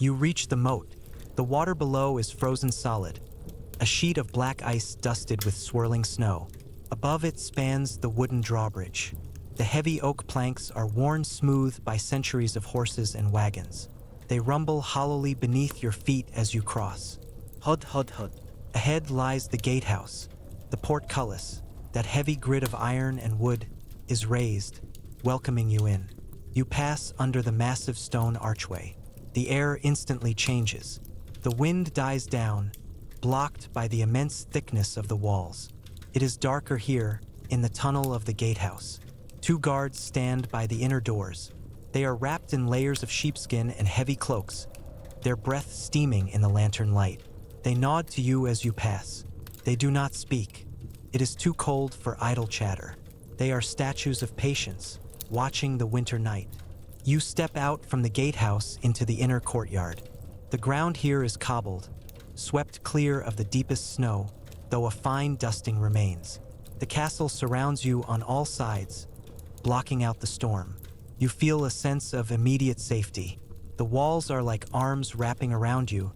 You reach the moat. The water below is frozen solid, a sheet of black ice dusted with swirling snow. Above it spans the wooden drawbridge. The heavy oak planks are worn smooth by centuries of horses and wagons. They rumble hollowly beneath your feet as you cross. Hud, hud, hud. Ahead lies the gatehouse. The portcullis, that heavy grid of iron and wood, is raised, welcoming you in. You pass under the massive stone archway. The air instantly changes. The wind dies down, blocked by the immense thickness of the walls. It is darker here, in the tunnel of the gatehouse. 2 guards stand by the inner doors. They are wrapped in layers of sheepskin and heavy cloaks, their breath steaming in the lantern light. They nod to you as you pass. They do not speak. It is too cold for idle chatter. They are statues of patience, watching the winter night. You step out from the gatehouse into the inner courtyard. The ground here is cobbled, swept clear of the deepest snow, though a fine dusting remains. The castle surrounds you on all sides, blocking out the storm. You feel a sense of immediate safety. The walls are like arms wrapping around you,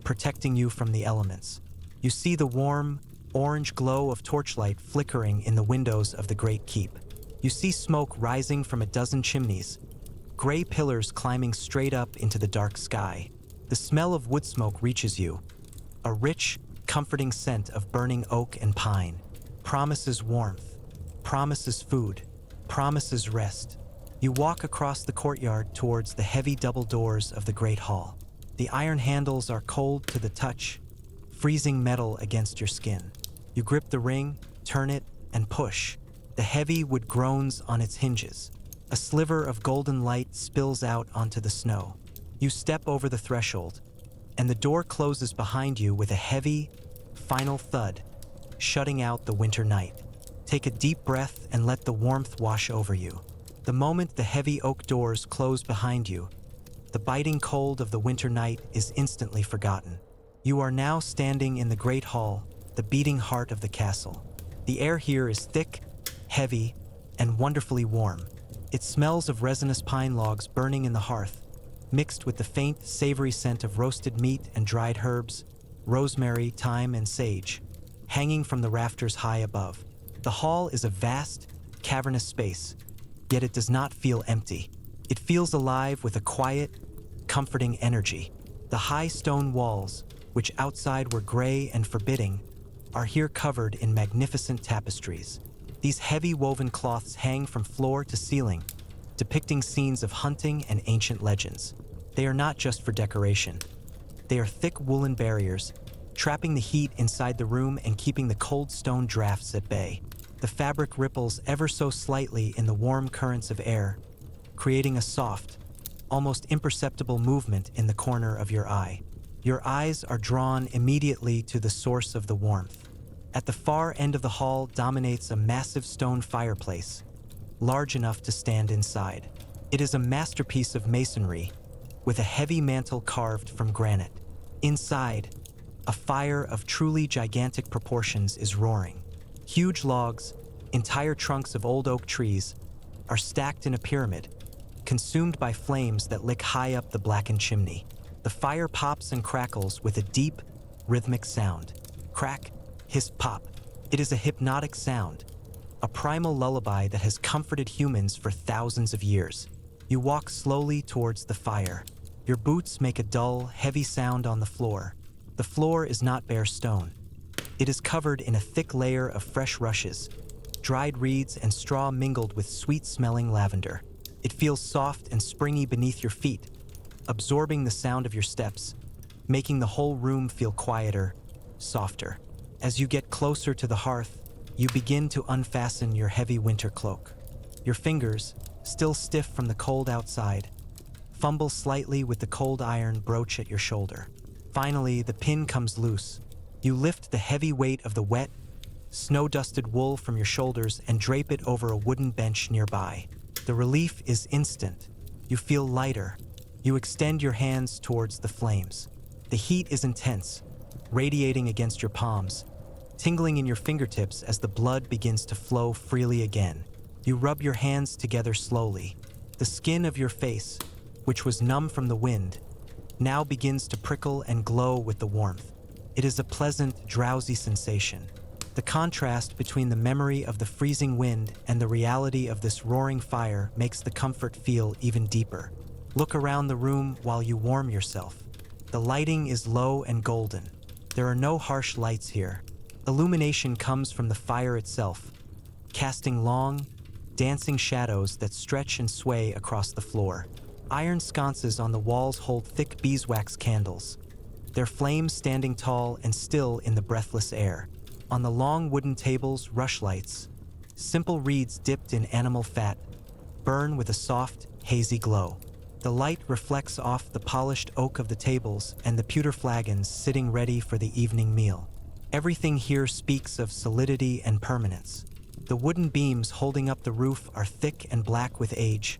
protecting you from the elements. You see the warm, orange glow of torchlight flickering in the windows of the great keep. You see smoke rising from a dozen chimneys, gray pillars climbing straight up into the dark sky. The smell of wood smoke reaches you, a rich, comforting scent of burning oak and pine. Promises warmth, promises food, promises rest. You walk across the courtyard towards the heavy double doors of the great hall. The iron handles are cold to the touch, freezing metal against your skin. You grip the ring, turn it, and push. The heavy wood groans on its hinges. A sliver of golden light spills out onto the snow. You step over the threshold, and the door closes behind you with a heavy, final thud, shutting out the winter night. Take a deep breath and let the warmth wash over you. The moment the heavy oak doors close behind you, the biting cold of the winter night is instantly forgotten. You are now standing in the great hall, the beating heart of the castle. The air here is thick, heavy, and wonderfully warm. It smells of resinous pine logs burning in the hearth, mixed with the faint, savory scent of roasted meat and dried herbs, rosemary, thyme, and sage, hanging from the rafters high above. The hall is a vast, cavernous space, yet it does not feel empty. It feels alive with a quiet, comforting energy. The high stone walls, which outside were gray and forbidding, are here covered in magnificent tapestries. These heavy woven cloths hang from floor to ceiling, depicting scenes of hunting and ancient legends. They are not just for decoration. They are thick woolen barriers, trapping the heat inside the room and keeping the cold stone drafts at bay. The fabric ripples ever so slightly in the warm currents of air, creating a soft, almost imperceptible movement in the corner of your eye. Your eyes are drawn immediately to the source of the warmth. At the far end of the hall dominates a massive stone fireplace, large enough to stand inside. It is a masterpiece of masonry, with a heavy mantle carved from granite. Inside, a fire of truly gigantic proportions is roaring. Huge logs, entire trunks of old oak trees, are stacked in a pyramid, consumed by flames that lick high up the blackened chimney. The fire pops and crackles with a deep, rhythmic sound. Crack, hiss, pop. It is a hypnotic sound, a primal lullaby that has comforted humans for thousands of years. You walk slowly towards the fire. Your boots make a dull, heavy sound on the floor. The floor is not bare stone. It is covered in a thick layer of fresh rushes, dried reeds and straw mingled with sweet-smelling lavender. It feels soft and springy beneath your feet, absorbing the sound of your steps, making the whole room feel quieter, softer. As you get closer to the hearth, you begin to unfasten your heavy winter cloak. Your fingers, still stiff from the cold outside, fumble slightly with the cold iron brooch at your shoulder. Finally, the pin comes loose. You lift the heavy weight of the wet, snow-dusted wool from your shoulders and drape it over a wooden bench nearby. The relief is instant. You feel lighter. You extend your hands towards the flames. The heat is intense, radiating against your palms, tingling in your fingertips as the blood begins to flow freely again. You rub your hands together slowly. The skin of your face, which was numb from the wind, now begins to prickle and glow with the warmth. It is a pleasant, drowsy sensation. The contrast between the memory of the freezing wind and the reality of this roaring fire makes the comfort feel even deeper. Look around the room while you warm yourself. The lighting is low and golden. There are no harsh lights here. Illumination comes from the fire itself, casting long, dancing shadows that stretch and sway across the floor. Iron sconces on the walls hold thick beeswax candles, their flames standing tall and still in the breathless air. On the long wooden tables, rushlights, simple reeds dipped in animal fat, burn with a soft, hazy glow. The light reflects off the polished oak of the tables and the pewter flagons sitting ready for the evening meal. Everything here speaks of solidity and permanence. The wooden beams holding up the roof are thick and black with age,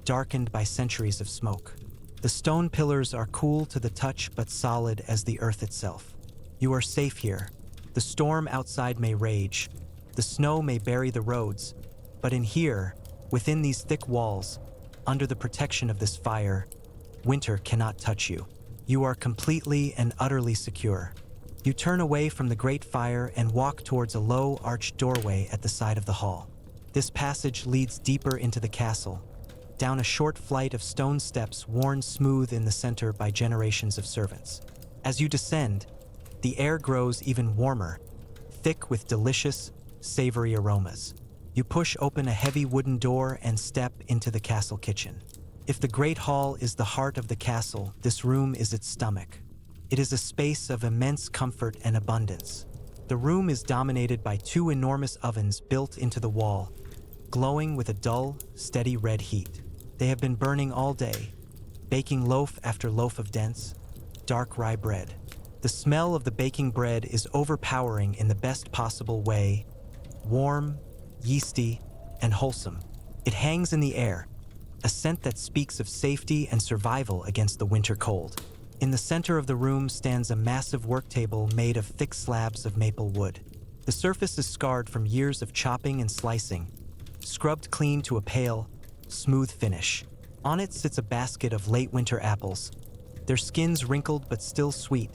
darkened by centuries of smoke. The stone pillars are cool to the touch but solid as the earth itself. You are safe here. The storm outside may rage, the snow may bury the roads, but in here, within these thick walls, under the protection of this fire, winter cannot touch you. You are completely and utterly secure. You turn away from the great fire and walk towards a low, arched doorway at the side of the hall. This passage leads deeper into the castle, down a short flight of stone steps worn smooth in the center by generations of servants. As you descend, the air grows even warmer, thick with delicious, savory aromas. You push open a heavy wooden door and step into the castle kitchen. If the great hall is the heart of the castle, this room is its stomach. It is a space of immense comfort and abundance. The room is dominated by two enormous ovens built into the wall, glowing with a dull, steady red heat. They have been burning all day, baking loaf after loaf of dense, dark rye bread. The smell of the baking bread is overpowering in the best possible way, warm, yeasty, and wholesome. It hangs in the air, a scent that speaks of safety and survival against the winter cold. In the center of the room stands a massive work table made of thick slabs of maple wood. The surface is scarred from years of chopping and slicing, scrubbed clean to a pale, smooth finish. On it sits a basket of late winter apples, their skins wrinkled but still sweet,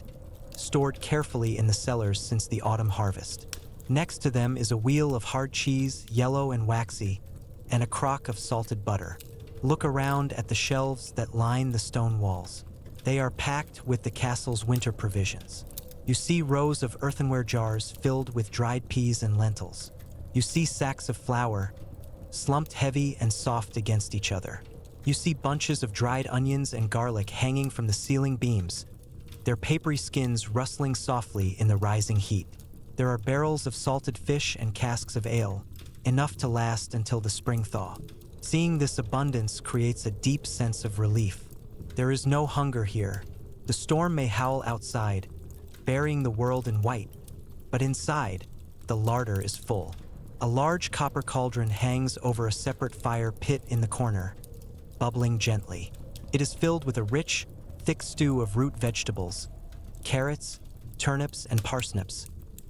stored carefully in the cellars since the autumn harvest. Next to them is a wheel of hard cheese, yellow and waxy, and a crock of salted butter. Look around at the shelves that line the stone walls. They are packed with the castle's winter provisions. You see rows of earthenware jars filled with dried peas and lentils. You see sacks of flour, slumped heavy and soft against each other. You see bunches of dried onions and garlic hanging from the ceiling beams, their papery skins rustling softly in the rising heat. There are barrels of salted fish and casks of ale, enough to last until the spring thaw. Seeing this abundance creates a deep sense of relief. There is no hunger here. The storm may howl outside, burying the world in white, but inside, the larder is full. A large copper cauldron hangs over a separate fire pit in the corner, bubbling gently. It is filled with a rich, thick stew of root vegetables, carrots, turnips, and parsnips,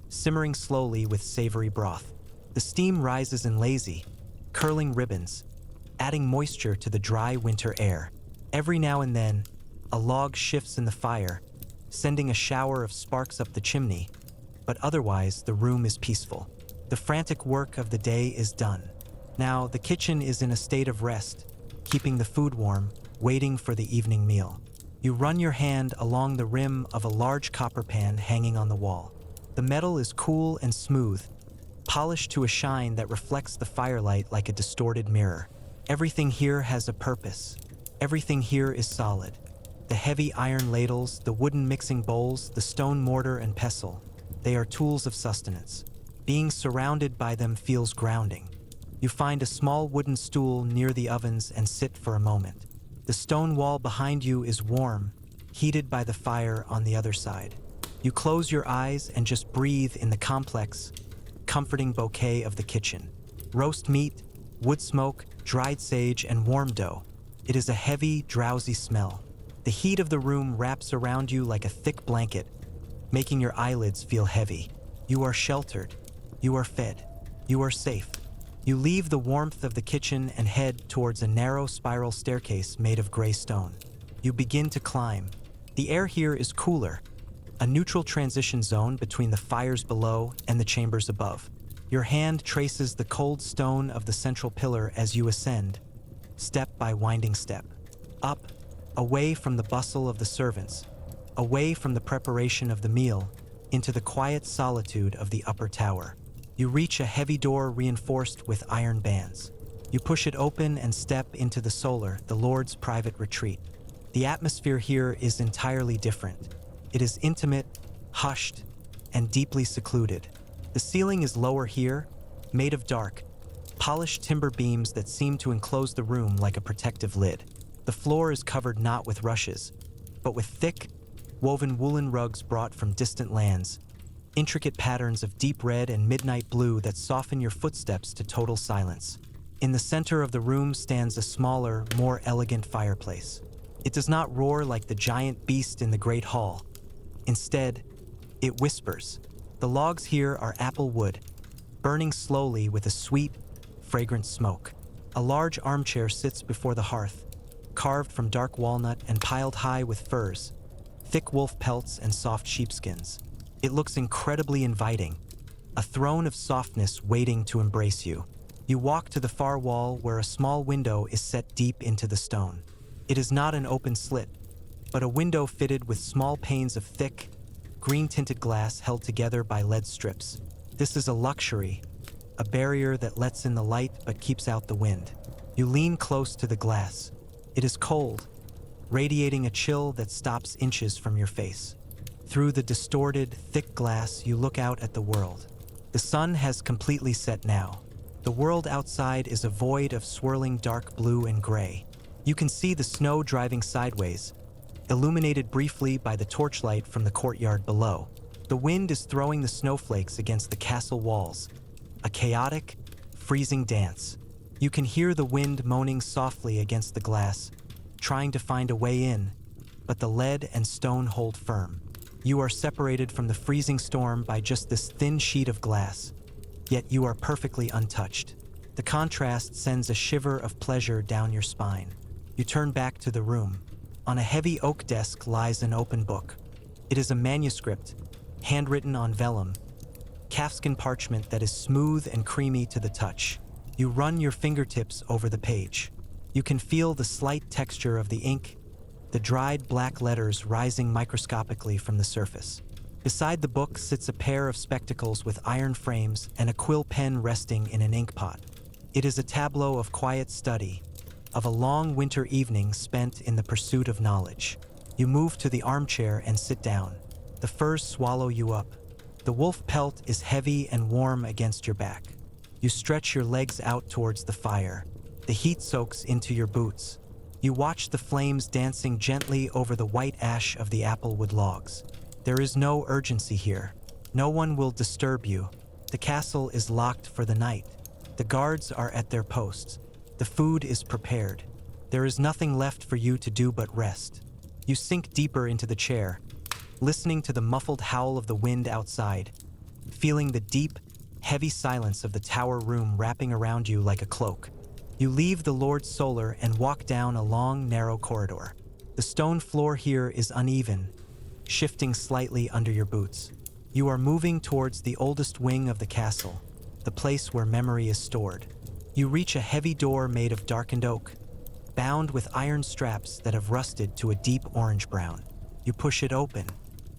simmering slowly with savory broth. The steam rises in lazy, curling ribbons, adding moisture to the dry winter air. Every now and then, a log shifts in the fire, sending a shower of sparks up the chimney, but otherwise the room is peaceful. The frantic work of the day is done. Now the kitchen is in a state of rest, keeping the food warm, waiting for the evening meal. You run your hand along the rim of a large copper pan hanging on the wall. The metal is cool and smooth, polished to a shine that reflects the firelight like a distorted mirror. Everything here has a purpose. Everything here is solid. The heavy iron ladles, the wooden mixing bowls, the stone mortar and pestle, they are tools of sustenance. Being surrounded by them feels grounding. You find a small wooden stool near the ovens and sit for a moment. The stone wall behind you is warm, heated by the fire on the other side. You close your eyes and just breathe in the complex, comforting bouquet of the kitchen. Roast meat, wood smoke, dried sage, and warm dough. It is a heavy, drowsy smell. The heat of the room wraps around you like a thick blanket, making your eyelids feel heavy. You are sheltered. You are fed. You are safe. You leave the warmth of the kitchen and head towards a narrow spiral staircase made of gray stone. You begin to climb, The air here is cooler, a neutral transition zone between the fires below and the chambers above. Your hand traces the cold stone of the central pillar as you ascend, step by winding step. Up, away from the bustle of the servants, away from the preparation of the meal, into the quiet solitude of the upper tower. You reach a heavy door reinforced with iron bands. You push it open and step into the solar, the Lord's private retreat. The atmosphere here is entirely different. It is intimate, hushed, and deeply secluded. The ceiling is lower here, made of dark, polished timber beams that seem to enclose the room like a protective lid. The floor is covered not with rushes, but with thick, woven woolen rugs brought from distant lands, intricate patterns of deep red and midnight blue that soften your footsteps to total silence. In the center of the room stands a smaller, more elegant fireplace. It does not roar like the giant beast in the great hall. Instead, it whispers. The logs here are apple wood, burning slowly with a sweet, fragrant smoke. A large armchair sits before the hearth, carved from dark walnut and piled high with furs, thick wolf pelts and soft sheepskins. It looks incredibly inviting, a throne of softness waiting to embrace you. You walk to the far wall where a small window is set deep into the stone. It is not an open slit, but a window fitted with small panes of thick, green-tinted glass held together by lead strips. This is a luxury, a barrier that lets in the light but keeps out the wind. You lean close to the glass. It is cold, radiating a chill that stops inches from your face. Through the distorted, thick glass, you look out at the world. The sun has completely set now. The world outside is a void of swirling dark blue and gray. You can see the snow driving sideways, illuminated briefly by the torchlight from the courtyard below. The wind is throwing the snowflakes against the castle walls, a chaotic, freezing dance. You can hear the wind moaning softly against the glass, trying to find a way in, but the lead and stone hold firm. You are separated from the freezing storm by just this thin sheet of glass, yet you are perfectly untouched. The contrast sends a shiver of pleasure down your spine. You turn back to the room. On a heavy oak desk lies an open book. It is a manuscript, handwritten on vellum, calfskin parchment that is smooth and creamy to the touch. You run your fingertips over the page. You can feel the slight texture of the ink, the dried black letters rising microscopically from the surface. Beside the book sits a pair of spectacles with iron frames and a quill pen resting in an ink pot. It is a tableau of quiet study, of a long winter evening spent in the pursuit of knowledge. You move to the armchair and sit down. The furs swallow you up. The wolf pelt is heavy and warm against your back. You stretch your legs out towards the fire. The heat soaks into your boots. You watch the flames dancing gently over the white ash of the applewood logs. There is no urgency here. No one will disturb you. The castle is locked for the night. The guards are at their posts. The food is prepared. There is nothing left for you to do but rest. You sink deeper into the chair, listening to the muffled howl of the wind outside, feeling the deep, heavy silence of the tower room wrapping around you like a cloak. You leave the Lord's Solar and walk down a long, narrow corridor. The stone floor here is uneven, shifting slightly under your boots. You are moving towards the oldest wing of the castle, the place where memory is stored. You reach a heavy door made of darkened oak, bound with iron straps that have rusted to a deep orange brown. You push it open.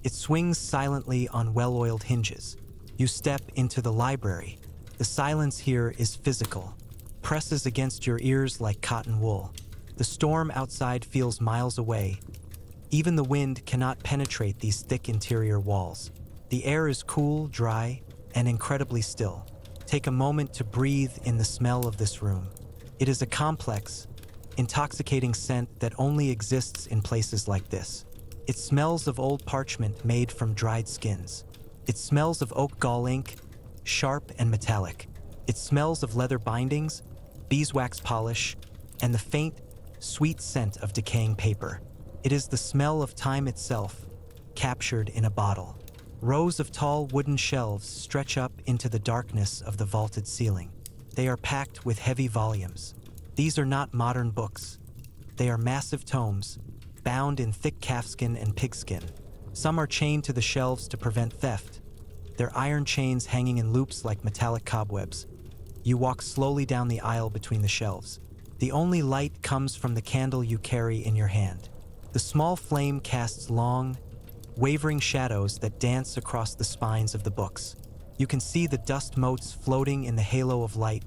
It swings silently on well-oiled hinges. You step into the library. The silence here is physical, presses against your ears like cotton wool. The storm outside feels miles away. Even the wind cannot penetrate these thick interior walls. The air is cool, dry, and incredibly still. Take a moment to breathe in the smell of this room. It is a complex, intoxicating scent that only exists in places like this. It smells of old parchment made from dried skins. It smells of oak gall ink, sharp and metallic. It smells of leather bindings, beeswax polish, and the faint, sweet scent of decaying paper. It is the smell of time itself, captured in a bottle. Rows of tall wooden shelves stretch up into the darkness of the vaulted ceiling. They are packed with heavy volumes. These are not modern books. They are massive tomes, bound in thick calfskin and pigskin. Some are chained to the shelves to prevent theft, their iron chains hanging in loops like metallic cobwebs. You walk slowly down the aisle between the shelves. The only light comes from the candle you carry in your hand. The small flame casts long, wavering shadows that dance across the spines of the books. You can see the dust motes floating in the halo of light,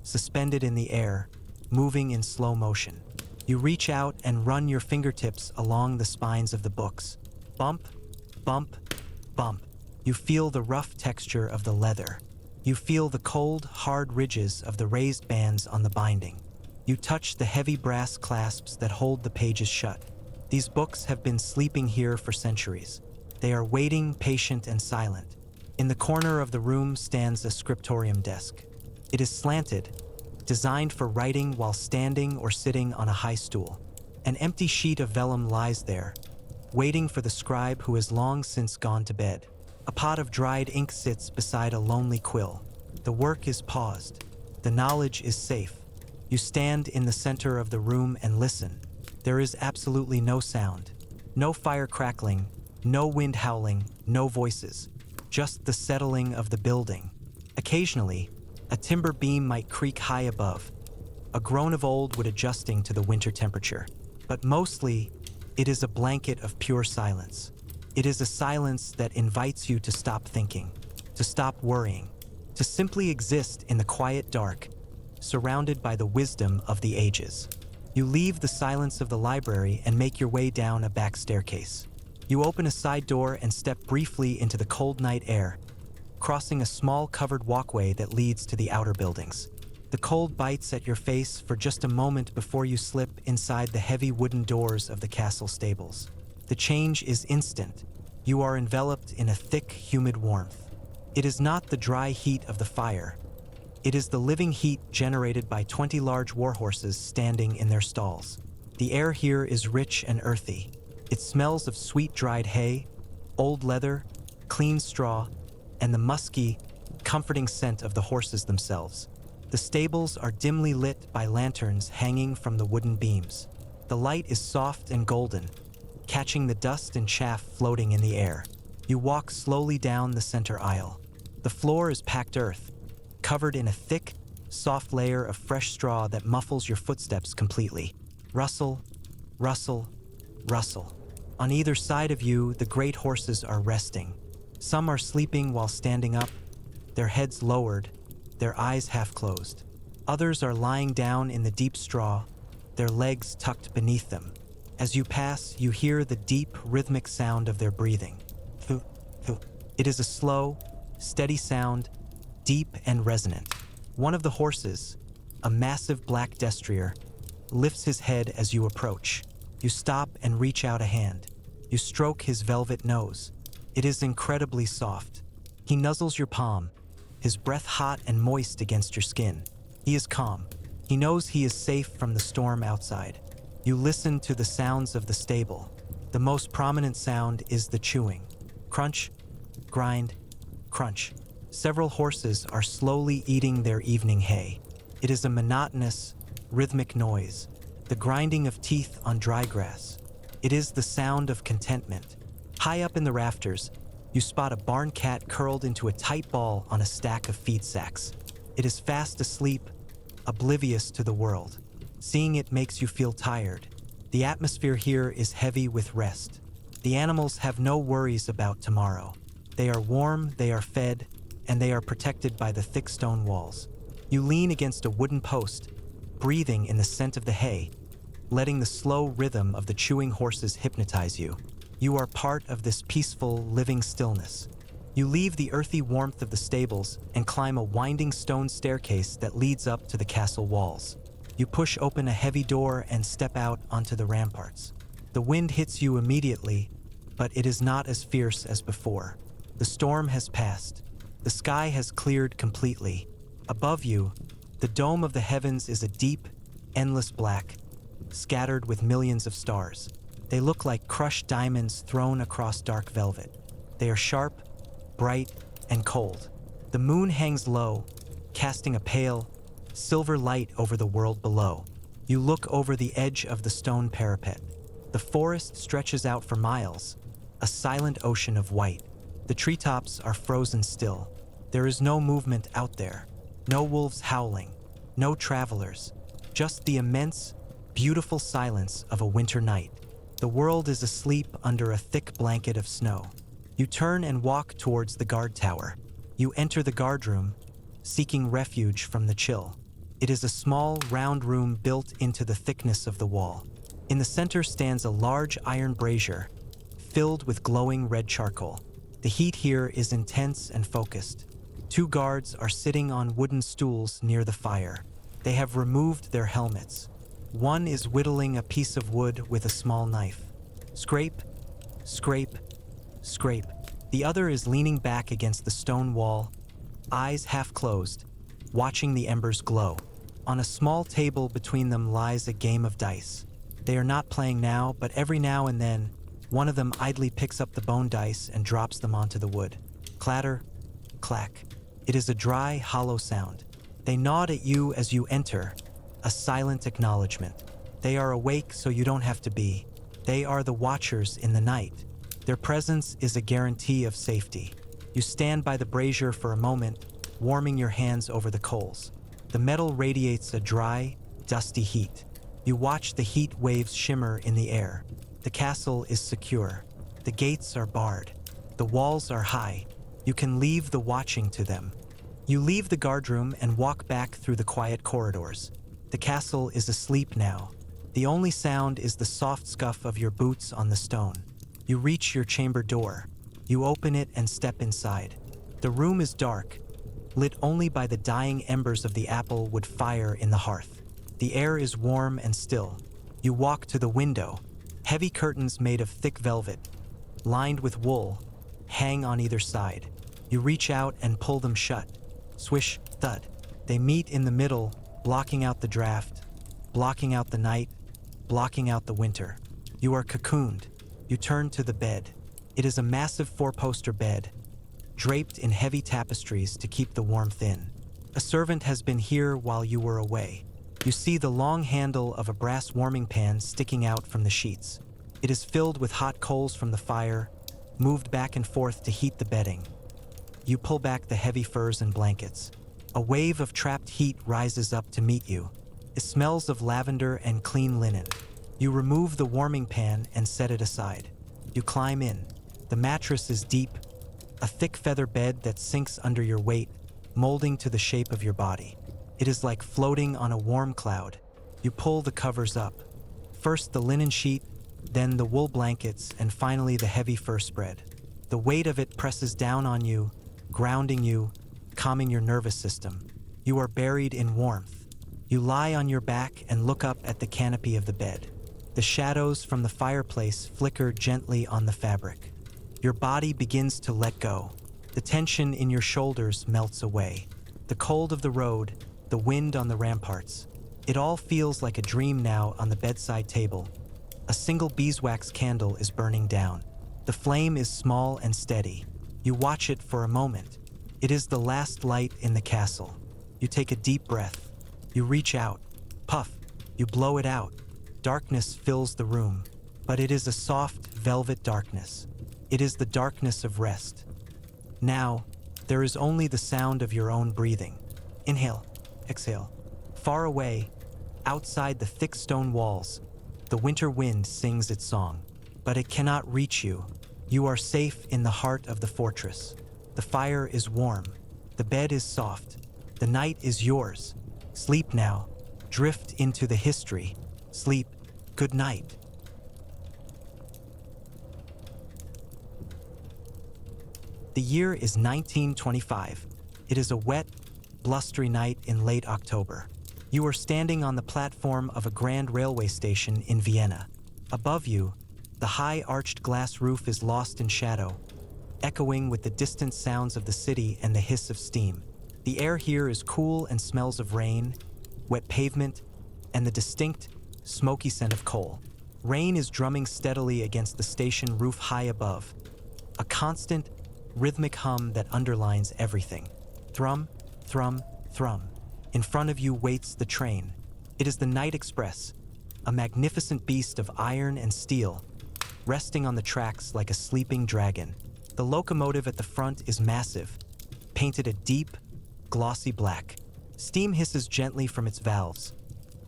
suspended in the air, moving in slow motion. You reach out and run your fingertips along the spines of the books. Bump, bump, bump. You feel the rough texture of the leather. You feel the cold, hard ridges of the raised bands on the binding. You touch the heavy brass clasps that hold the pages shut. These books have been sleeping here for centuries. They are waiting, patient and silent. In the corner of the room stands a scriptorium desk. It is slanted, designed for writing while standing or sitting on a high stool. An empty sheet of vellum lies there, waiting for the scribe who has long since gone to bed. A pot of dried ink sits beside a lonely quill. The work is paused. The knowledge is safe. You stand in the center of the room and listen. There is absolutely no sound. No fire crackling, no wind howling, no voices. Just the settling of the building. Occasionally, a timber beam might creak high above. A groan of old wood adjusting to the winter temperature. But mostly, it is a blanket of pure silence. It is a silence that invites you to stop thinking, to stop worrying, to simply exist in the quiet dark, surrounded by the wisdom of the ages. You leave the silence of the library and make your way down a back staircase. You open a side door and step briefly into the cold night air, crossing a small covered walkway that leads to the outer buildings. The cold bites at your face for just a moment before you slip inside the heavy wooden doors of the castle stables. The change is instant. You are enveloped in a thick, humid warmth. It is not the dry heat of the fire. It is the living heat generated by 20 large warhorses standing in their stalls. The air here is rich and earthy. It smells of sweet dried hay, old leather, clean straw, and the musky, comforting scent of the horses themselves. The stables are dimly lit by lanterns hanging from the wooden beams. The light is soft and golden, catching the dust and chaff floating in the air. You walk slowly down the center aisle. The floor is packed earth, covered in a thick, soft layer of fresh straw that muffles your footsteps completely. Rustle, rustle, rustle. On either side of you, the great horses are resting. Some are sleeping while standing up, their heads lowered, their eyes half closed. Others are lying down in the deep straw, their legs tucked beneath them. As you pass, you hear the deep, rhythmic sound of their breathing. Thu, thu. It is a slow, steady sound, deep and resonant. One of the horses, a massive black destrier, lifts his head as you approach. You stop and reach out a hand. You stroke his velvet nose. It is incredibly soft. He nuzzles your palm, his breath hot and moist against your skin. He is calm. He knows he is safe from the storm outside. You listen to the sounds of the stable. The most prominent sound is the chewing. Crunch, grind, crunch. Several horses are slowly eating their evening hay. It is a monotonous, rhythmic noise, the grinding of teeth on dry grass. It is the sound of contentment. High up in the rafters, you spot a barn cat curled into a tight ball on a stack of feed sacks. It is fast asleep, oblivious to the world. Seeing it makes you feel tired. The atmosphere here is heavy with rest. The animals have no worries about tomorrow. They are warm, they are fed, and they are protected by the thick stone walls. You lean against a wooden post, breathing in the scent of the hay, letting the slow rhythm of the chewing horses hypnotize you. You are part of this peaceful, living stillness. You leave the earthy warmth of the stables and climb a winding stone staircase that leads up to the castle walls. You push open a heavy door and step out onto the ramparts. The wind hits you immediately, but it is not as fierce as before. The storm has passed. The sky has cleared completely. Above you, the dome of the heavens is a deep, endless black, scattered with millions of stars. They look like crushed diamonds thrown across dark velvet. They are sharp, bright, and cold. The moon hangs low, casting a pale, silver light over the world below. You look over the edge of the stone parapet. The forest stretches out for miles, a silent ocean of white. The treetops are frozen still. There is no movement out there, no wolves howling, no travelers, just the immense, beautiful silence of a winter night. The world is asleep under a thick blanket of snow. You turn and walk towards the guard tower. You enter the guard room, seeking refuge from the chill. It is a small, round room built into the thickness of the wall. In the center stands a large iron brazier, filled with glowing red charcoal. The heat here is intense and focused. Two guards are sitting on wooden stools near the fire. They have removed their helmets. One is whittling a piece of wood with a small knife. Scrape, scrape, scrape. The other is leaning back against the stone wall, eyes half closed, watching the embers glow. On a small table between them lies a game of dice. They are not playing now, but every now and then, one of them idly picks up the bone dice and drops them onto the wood. Clatter, clack. It is a dry, hollow sound. They nod at you as you enter, a silent acknowledgement. They are awake so you don't have to be. They are the watchers in the night. Their presence is a guarantee of safety. You stand by the brazier for a moment, warming your hands over the coals. The metal radiates a dry, dusty heat. You watch the heat waves shimmer in the air. The castle is secure. The gates are barred. The walls are high. You can leave the watching to them. You leave the guard room and walk back through the quiet corridors. The castle is asleep now. The only sound is the soft scuff of your boots on the stone. You reach your chamber door. You open it and step inside. The room is dark, lit only by the dying embers of the apple wood fire in the hearth. The air is warm and still. You walk to the window. Heavy curtains made of thick velvet, lined with wool, hang on either side. You reach out and pull them shut. Swish, thud. They meet in the middle, blocking out the draft, blocking out the night, blocking out the winter. You are cocooned. You turn to the bed. It is a massive four-poster bed, draped in heavy tapestries to keep the warmth in. A servant has been here while you were away. You see the long handle of a brass warming pan sticking out from the sheets. It is filled with hot coals from the fire, moved back and forth to heat the bedding. You pull back the heavy furs and blankets. A wave of trapped heat rises up to meet you. It smells of lavender and clean linen. You remove the warming pan and set it aside. You climb in. The mattress is deep, a thick feather bed that sinks under your weight, molding to the shape of your body. It is like floating on a warm cloud. You pull the covers up. First the linen sheet, then the wool blankets, and finally the heavy fur spread. The weight of it presses down on you, grounding you, calming your nervous system. You are buried in warmth. You lie on your back and look up at the canopy of the bed. The shadows from the fireplace flicker gently on the fabric. Your body begins to let go. The tension in your shoulders melts away. The cold of the road, the wind on the ramparts. It all feels like a dream now on the bedside table. A single beeswax candle is burning down. The flame is small and steady. You watch it for a moment. It is the last light in the castle. You take a deep breath. You reach out. Puff. You blow it out. Darkness fills the room, but it is a soft, velvet darkness. It is the darkness of rest. Now, there is only the sound of your own breathing. Inhale, exhale. Far away, outside the thick stone walls, the winter wind sings its song, but it cannot reach you. You are safe in the heart of the fortress. The fire is warm. The bed is soft. The night is yours. Sleep now. Drift into the history. Sleep. Good night. The year is 1925. It is a wet, blustery night in late October. You are standing on the platform of a grand railway station in Vienna. Above you, the high arched glass roof is lost in shadow, echoing with the distant sounds of the city and the hiss of steam. The air here is cool and smells of rain, wet pavement, and the distinct, smoky scent of coal. Rain is drumming steadily against the station roof high above, a constant, rhythmic hum that underlines everything. Thrum, thrum, thrum. In front of you waits the train. It is the night express, a magnificent beast of iron and steel, resting on the tracks like a sleeping dragon. The locomotive at the front is massive, painted a deep, glossy black. Steam hisses gently from its valves,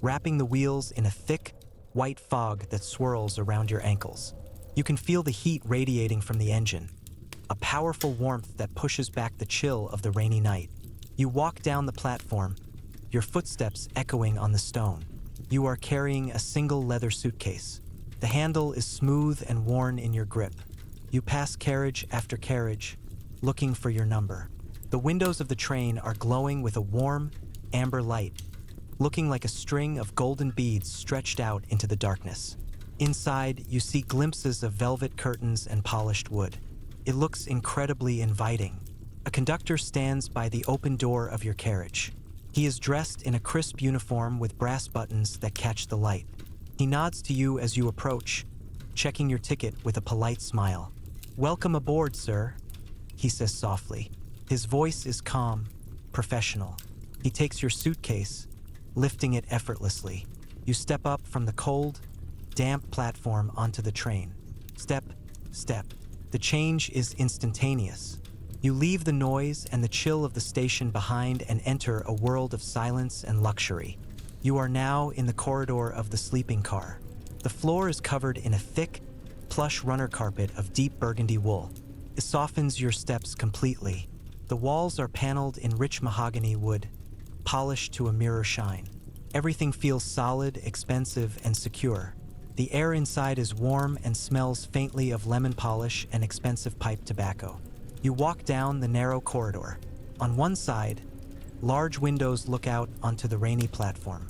wrapping the wheels in a thick, white fog that swirls around your ankles. You can feel the heat radiating from the engine, a powerful warmth that pushes back the chill of the rainy night. You walk down the platform, your footsteps echoing on the stone. You are carrying a single leather suitcase. The handle is smooth and worn in your grip. You pass carriage after carriage, looking for your number. The windows of the train are glowing with a warm, amber light, looking like a string of golden beads stretched out into the darkness. Inside, you see glimpses of velvet curtains and polished wood. It looks incredibly inviting. A conductor stands by the open door of your carriage. He is dressed in a crisp uniform with brass buttons that catch the light. He nods to you as you approach, checking your ticket with a polite smile. "Welcome aboard, sir," he says softly. His voice is calm, professional. He takes your suitcase, lifting it effortlessly. You step up from the cold, damp platform onto the train. Step, step. The change is instantaneous. You leave the noise and the chill of the station behind and enter a world of silence and luxury. You are now in the corridor of the sleeping car. The floor is covered in a thick, plush runner carpet of deep burgundy wool. It softens your steps completely. The walls are paneled in rich mahogany wood, polished to a mirror shine. Everything feels solid, expensive, and secure. The air inside is warm and smells faintly of lemon polish and expensive pipe tobacco. You walk down the narrow corridor. On one side, large windows look out onto the rainy platform.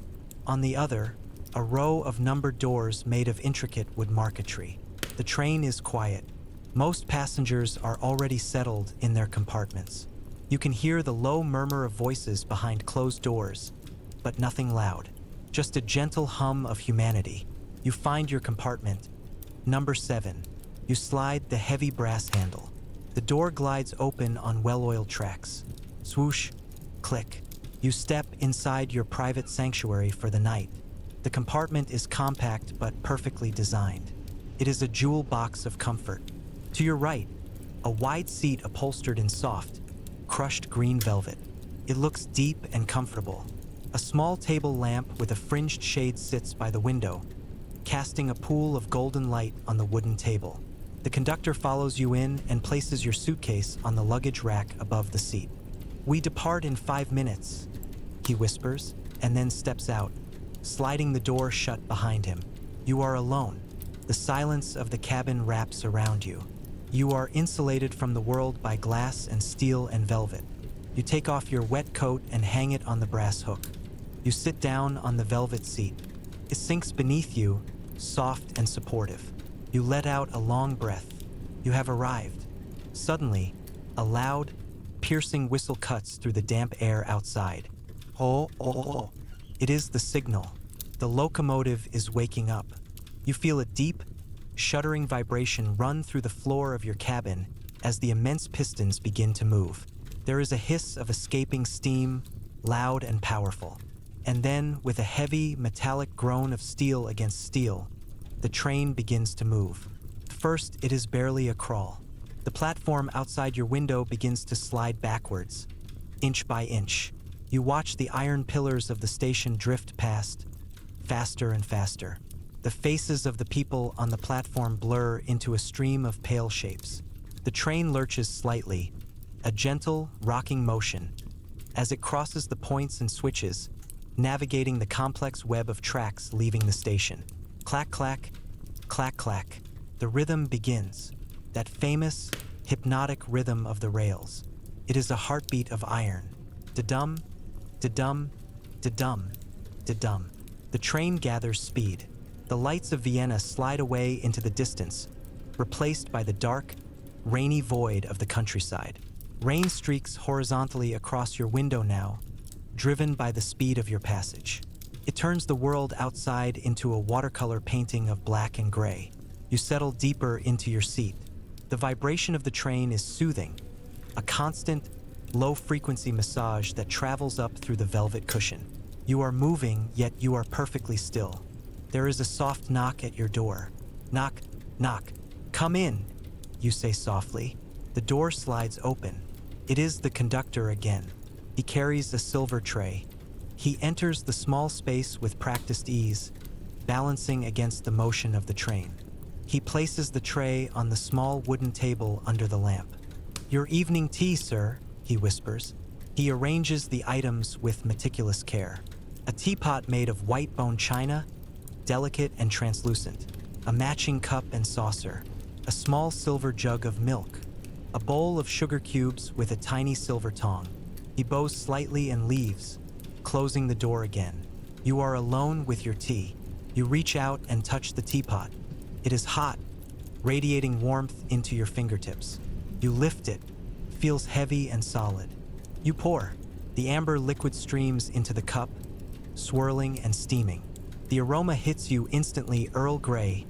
On the other, a row of numbered doors made of intricate wood marquetry. The train is quiet. Most passengers are already settled in their compartments. You can hear the low murmur of voices behind closed doors, but nothing loud. Just a gentle hum of humanity. You find your compartment, number 7. You slide the heavy brass handle. The door glides open on well-oiled tracks. Swoosh, click. You step inside your private sanctuary for the night. The compartment is compact but perfectly designed. It is a jewel box of comfort. To your right, a wide seat upholstered in soft, crushed green velvet. It looks deep and comfortable. A small table lamp with a fringed shade sits by the window, casting a pool of golden light on the wooden table. The conductor follows you in and places your suitcase on the luggage rack above the seat. "We depart in 5 minutes," he whispers, and then steps out, sliding the door shut behind him. You are alone. The silence of the cabin wraps around you. You are insulated from the world by glass and steel and velvet. You take off your wet coat and hang it on the brass hook. You sit down on the velvet seat. It sinks beneath you, soft and supportive. You let out a long breath. You have arrived. Suddenly, a loud, piercing whistle cuts through the damp air outside. Oh, oh, oh. It is the signal. The locomotive is waking up. You feel a deep, shuddering vibration run through the floor of your cabin as the immense pistons begin to move. There is a hiss of escaping steam, loud and powerful. And then, with a heavy, metallic groan of steel against steel, the train begins to move. First, it is barely a crawl. The platform outside your window begins to slide backwards, inch by inch. You watch the iron pillars of the station drift past, faster and faster. The faces of the people on the platform blur into a stream of pale shapes. The train lurches slightly, a gentle, rocking motion, as it crosses the points and switches, navigating the complex web of tracks leaving the station. Clack, clack, clack, clack. The rhythm begins. That famous, hypnotic rhythm of the rails. It is a heartbeat of iron. Da-dum, da-dum, da-dum, da-dum. The train gathers speed. The lights of Vienna slide away into the distance, replaced by the dark, rainy void of the countryside. Rain streaks horizontally across your window now, driven by the speed of your passage. It turns the world outside into a watercolor painting of black and gray. You settle deeper into your seat. The vibration of the train is soothing, a constant, low-frequency massage that travels up through the velvet cushion. You are moving, yet you are perfectly still. There is a soft knock at your door. Knock, knock. Come in, you say softly. The door slides open. It is the conductor again. He carries a silver tray. He enters the small space with practiced ease, balancing against the motion of the train. He places the tray on the small wooden table under the lamp. "Your evening tea, sir," he whispers. He arranges the items with meticulous care. A teapot made of white bone china, delicate and translucent. A matching cup and saucer. A small silver jug of milk. A bowl of sugar cubes with a tiny silver tong. He bows slightly and leaves, closing the door again. You are alone with your tea. You reach out and touch the teapot. It is hot, radiating warmth into your fingertips. You lift it, feels heavy and solid. You pour. The amber liquid streams into the cup, swirling and steaming. The aroma hits you instantly, Earl Grey,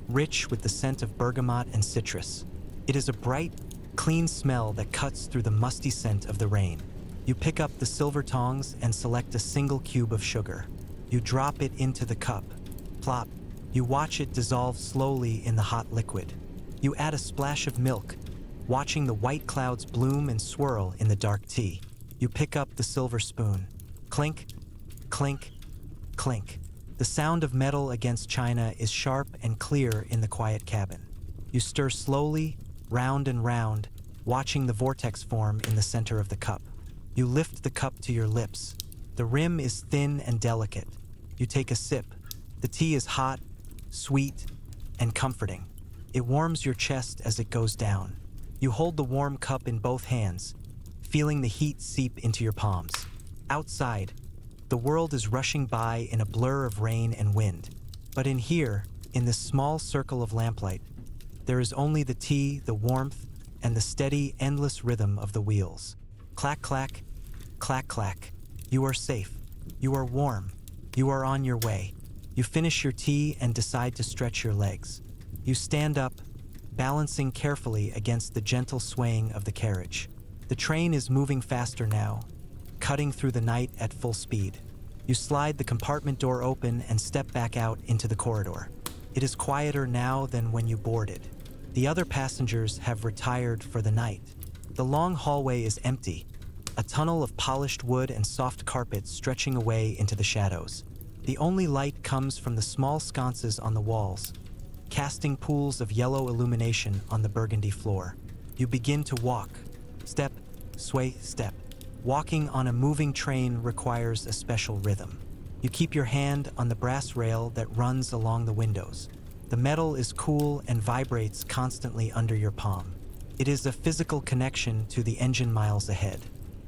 rich with the scent of bergamot and citrus. It is a bright, clean smell that cuts through the musty scent of the rain. You pick up the silver tongs and select a single cube of sugar. You drop it into the cup. Plop. You watch it dissolve slowly in the hot liquid. You add a splash of milk, watching the white clouds bloom and swirl in the dark tea. You pick up the silver spoon. Clink, clink, clink. The sound of metal against china is sharp and clear in the quiet cabin. You stir slowly, round and round, watching the vortex form in the center of the cup. You lift the cup to your lips. The rim is thin and delicate. You take a sip. The tea is hot, sweet, and comforting. It warms your chest as it goes down. You hold the warm cup in both hands, feeling the heat seep into your palms. Outside, the world is rushing by in a blur of rain and wind. But in here, in this small circle of lamplight, there is only the tea, the warmth, and the steady, endless rhythm of the wheels. Clack, clack, clack, clack. You are safe. You are warm. You are on your way. You finish your tea and decide to stretch your legs. You stand up, balancing carefully against the gentle swaying of the carriage. The train is moving faster now, cutting through the night at full speed. You slide the compartment door open and step back out into the corridor. It is quieter now than when you boarded. The other passengers have retired for the night. The long hallway is empty, a tunnel of polished wood and soft carpet stretching away into the shadows. The only light comes from the small sconces on the walls, casting pools of yellow illumination on the burgundy floor. You begin to walk. Step, sway, step. Walking on a moving train requires a special rhythm. You keep your hand on the brass rail that runs along the windows. The metal is cool and vibrates constantly under your palm. It is a physical connection to the engine miles ahead.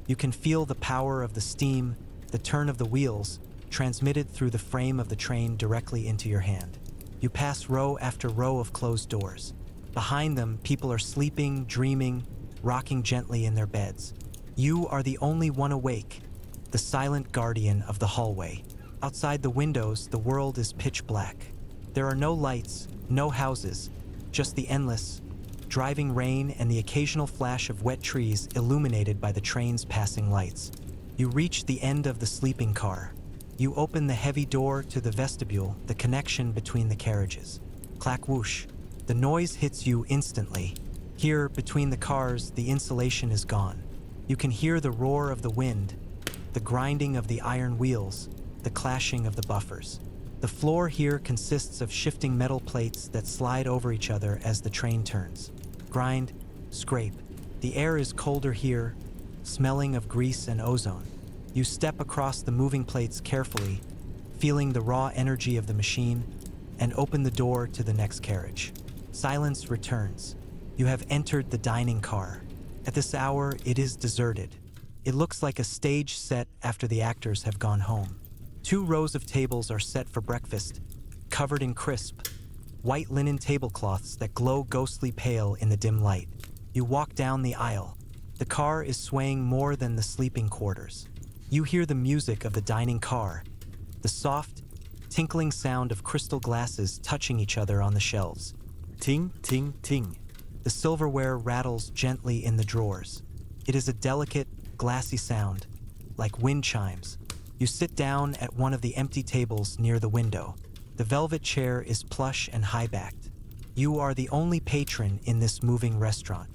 You can feel the power of the steam, the turn of the wheels, transmitted through the frame of the train directly into your hand. You pass row after row of closed doors. Behind them, people are sleeping, dreaming, rocking gently in their beds. You are the only one awake, the silent guardian of the hallway. Outside the windows, the world is pitch black. There are no lights, no houses, just the endless, driving rain and the occasional flash of wet trees illuminated by the train's passing lights. You reach the end of the sleeping car. You open the heavy door to the vestibule, the connection between the carriages. Clack whoosh. The noise hits you instantly. Here, between the cars, the insulation is gone. You can hear the roar of the wind, the grinding of the iron wheels, the clashing of the buffers. The floor here consists of shifting metal plates that slide over each other as the train turns. Grind, scrape. The air is colder here, smelling of grease and ozone. You step across the moving plates carefully, feeling the raw energy of the machine, and open the door to the next carriage. Silence returns. You have entered the dining car. At this hour, it is deserted. It looks like a stage set after the actors have gone home. 2 rows of tables are set for breakfast, covered in crisp, white linen tablecloths that glow ghostly pale in the dim light. You walk down the aisle. The car is swaying more than the sleeping quarters. You hear the music of the dining car, the soft, tinkling sound of crystal glasses touching each other on the shelves. Ting, ting, ting. The silverware rattles gently in the drawers. It is a delicate, glassy sound, like wind chimes. You sit down at one of the empty tables near the window. The velvet chair is plush and high-backed. You are the only patron in this moving restaurant.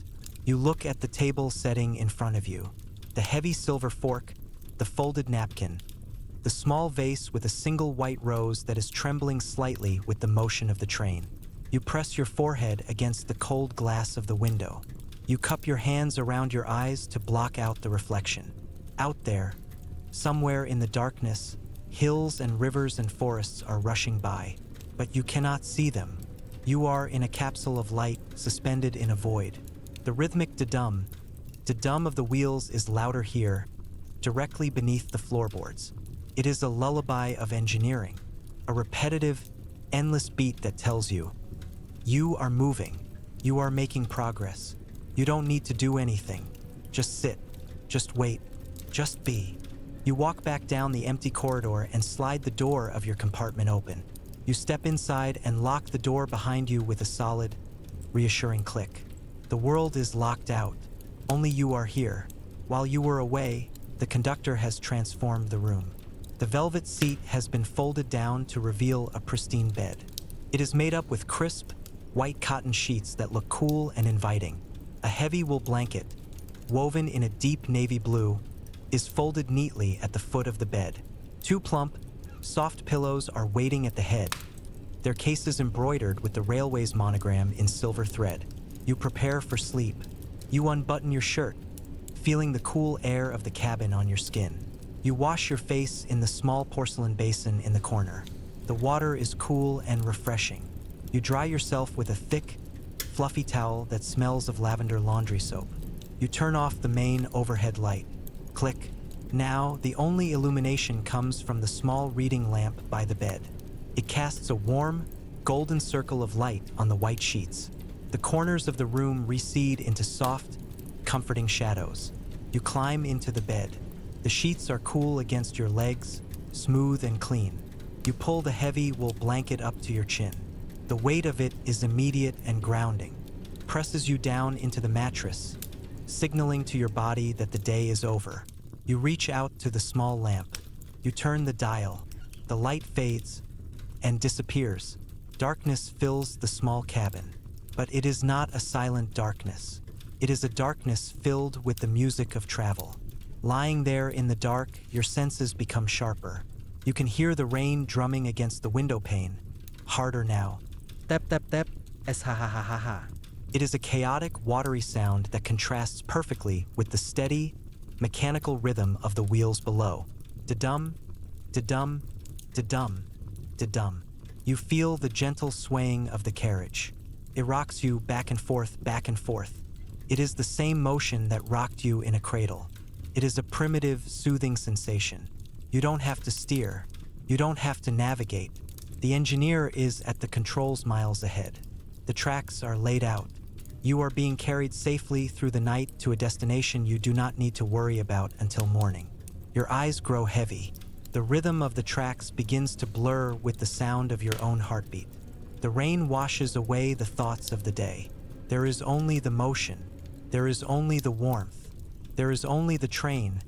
You look at the table setting in front of you. The heavy silver fork, the folded napkin, the small vase with a single white rose that is trembling slightly with the motion of the train. You press your forehead against the cold glass of the window. You cup your hands around your eyes to block out the reflection. Out there, somewhere in the darkness, hills and rivers and forests are rushing by, but you cannot see them. You are in a capsule of light suspended in a void. The rhythmic da-dum of the wheels is louder here, directly beneath the floorboards. It is a lullaby of engineering, a repetitive, endless beat that tells you, you are moving, you are making progress. You don't need to do anything. Just sit, just wait, just be. You walk back down the empty corridor and slide the door of your compartment open. You step inside and lock the door behind you with a solid, reassuring click. The world is locked out. Only you are here. While you were away, the conductor has transformed the room. The velvet seat has been folded down to reveal a pristine bed. It is made up with crisp, white cotton sheets that look cool and inviting. A heavy wool blanket, woven in a deep navy blue, is folded neatly at the foot of the bed. Two plump, soft pillows are waiting at the head, their cases embroidered with the railway's monogram in silver thread. You prepare for sleep. You unbutton your shirt, feeling the cool air of the cabin on your skin. You wash your face in the small porcelain basin in the corner. The water is cool and refreshing. You dry yourself with a thick, fluffy towel that smells of lavender laundry soap. You turn off the main overhead light. Click. Now, the only illumination comes from the small reading lamp by the bed. It casts a warm, golden circle of light on the white sheets. The corners of the room recede into soft, comforting shadows. You climb into the bed. The sheets are cool against your legs, smooth and clean. You pull the heavy wool blanket up to your chin. The weight of it is immediate and grounding, presses you down into the mattress, signaling to your body that the day is over. You reach out to the small lamp. You turn the dial. The light fades and disappears. Darkness fills the small cabin. But it is not a silent darkness. It is a darkness filled with the music of travel. Lying there in the dark, your senses become sharper. You can hear the rain drumming against the window pane, harder now. Tep tep tep, es ha ha ha ha ha. It is a chaotic, watery sound that contrasts perfectly with the steady, mechanical rhythm of the wheels below. Da-dum, da-dum, da-dum, da-dum. You feel the gentle swaying of the carriage. It rocks you back and forth, back and forth. It is the same motion that rocked you in a cradle. It is a primitive, soothing sensation. You don't have to steer. You don't have to navigate. The engineer is at the controls miles ahead. The tracks are laid out. You are being carried safely through the night to a destination you do not need to worry about until morning. Your eyes grow heavy. The rhythm of the tracks begins to blur with the sound of your own heartbeat. The rain washes away the thoughts of the day. There is only the motion. There is only the warmth. There is only the train,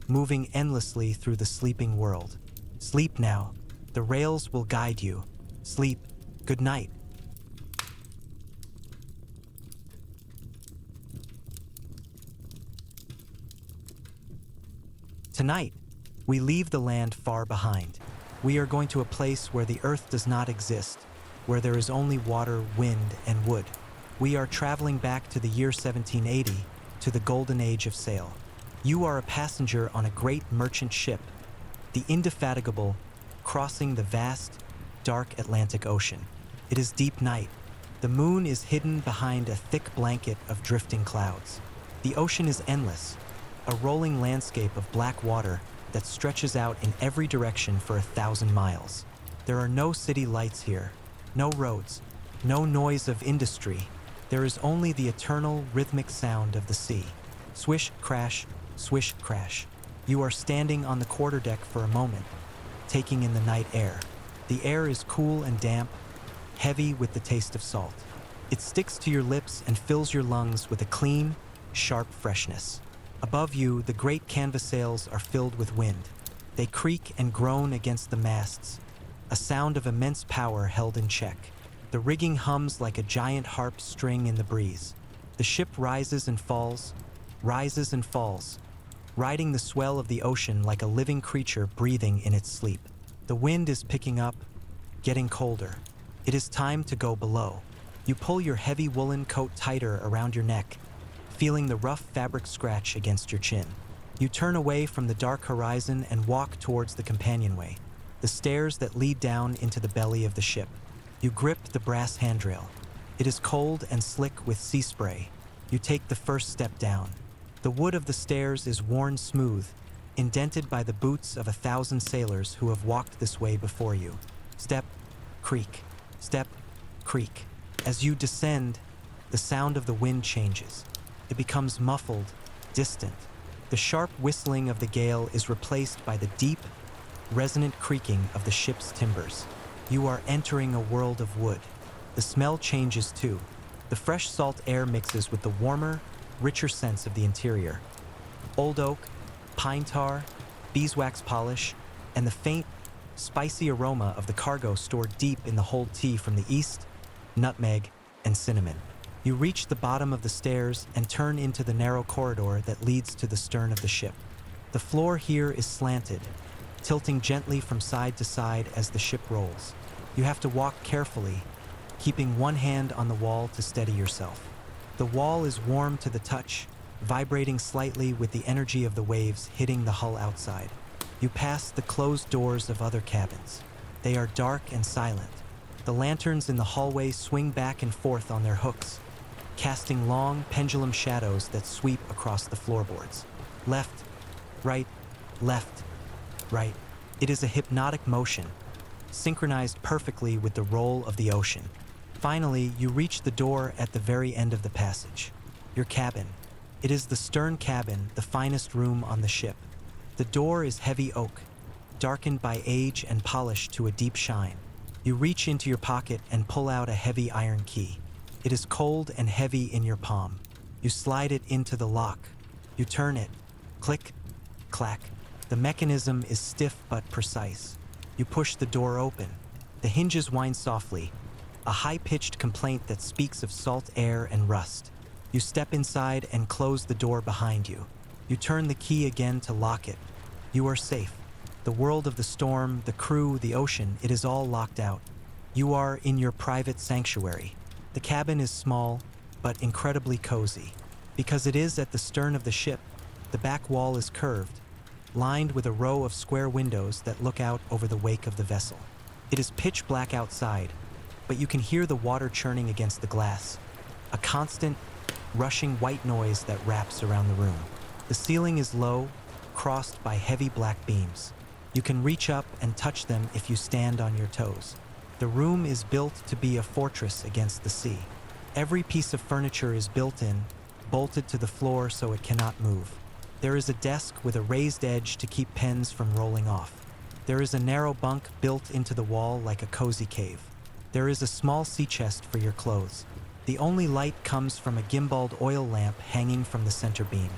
moving endlessly through the sleeping world. Sleep now. The rails will guide you. Sleep. Good night. Tonight, we leave the land far behind. We are going to a place where the earth does not exist, where there is only water, wind, and wood. We are traveling back to the year 1780, to the golden age of sail. You are a passenger on a great merchant ship, the Indefatigable, crossing the vast, dark Atlantic Ocean. It is deep night. The moon is hidden behind a thick blanket of drifting clouds. The ocean is endless, a rolling landscape of black water that stretches out in every direction for 1,000 miles. There are no city lights here, no roads, no noise of industry. There is only the eternal rhythmic sound of the sea. Swish, crash, swish, crash. You are standing on the quarterdeck for a moment, taking in the night air. The air is cool and damp, heavy with the taste of salt. It sticks to your lips and fills your lungs with a clean, sharp freshness. Above you, the great canvas sails are filled with wind. They creak and groan against the masts, a sound of immense power held in check. The rigging hums like a giant harp string in the breeze. The ship rises and falls, riding the swell of the ocean like a living creature breathing in its sleep. The wind is picking up, getting colder. It is time to go below. You pull your heavy woolen coat tighter around your neck, feeling the rough fabric scratch against your chin. You turn away from the dark horizon and walk towards the companionway, the stairs that lead down into the belly of the ship. You grip the brass handrail. It is cold and slick with sea spray. You take the first step down. The wood of the stairs is worn smooth, indented by the boots of 1,000 sailors who have walked this way before you. Step, creak, step, creak. As you descend, the sound of the wind changes. It becomes muffled, distant. The sharp whistling of the gale is replaced by the deep, resonant creaking of the ship's timbers. You are entering a world of wood. The smell changes too. The fresh salt air mixes with the warmer, richer scents of the interior. Old oak, pine tar, beeswax polish, and the faint, spicy aroma of the cargo stored deep in the hold tea from the east, nutmeg, and cinnamon. You reach the bottom of the stairs and turn into the narrow corridor that leads to the stern of the ship. The floor here is slanted, tilting gently from side to side as the ship rolls. You have to walk carefully, keeping one hand on the wall to steady yourself. The wall is warm to the touch, vibrating slightly with the energy of the waves hitting the hull outside. You pass the closed doors of other cabins. They are dark and silent. The lanterns in the hallway swing back and forth on their hooks, casting long pendulum shadows that sweep across the floorboards. Left, right, left, right. It is a hypnotic motion, synchronized perfectly with the roll of the ocean. Finally, you reach the door at the very end of the passage. Your cabin. It is the stern cabin, the finest room on the ship. The door is heavy oak, darkened by age and polished to a deep shine. You reach into your pocket and pull out a heavy iron key. It is cold and heavy in your palm. You slide it into the lock. You turn it. Click, clack. The mechanism is stiff but precise. You push the door open. The hinges whine softly, a high-pitched complaint that speaks of salt air and rust. You step inside and close the door behind you. You turn the key again to lock it. You are safe. The world of the storm, the crew, the ocean, it is all locked out. You are in your private sanctuary. The cabin is small, but incredibly cozy. Because it is at the stern of the ship, the back wall is curved, lined with a row of square windows that look out over the wake of the vessel. It is pitch black outside, but you can hear the water churning against the glass, a constant, rushing white noise that wraps around the room. The ceiling is low, crossed by heavy black beams. You can reach up and touch them if you stand on your toes. The room is built to be a fortress against the sea. Every piece of furniture is built in, bolted to the floor so it cannot move. There is a desk with a raised edge to keep pens from rolling off. There is a narrow bunk built into the wall like a cozy cave. There is a small sea chest for your clothes. The only light comes from a gimbaled oil lamp hanging from the center beam.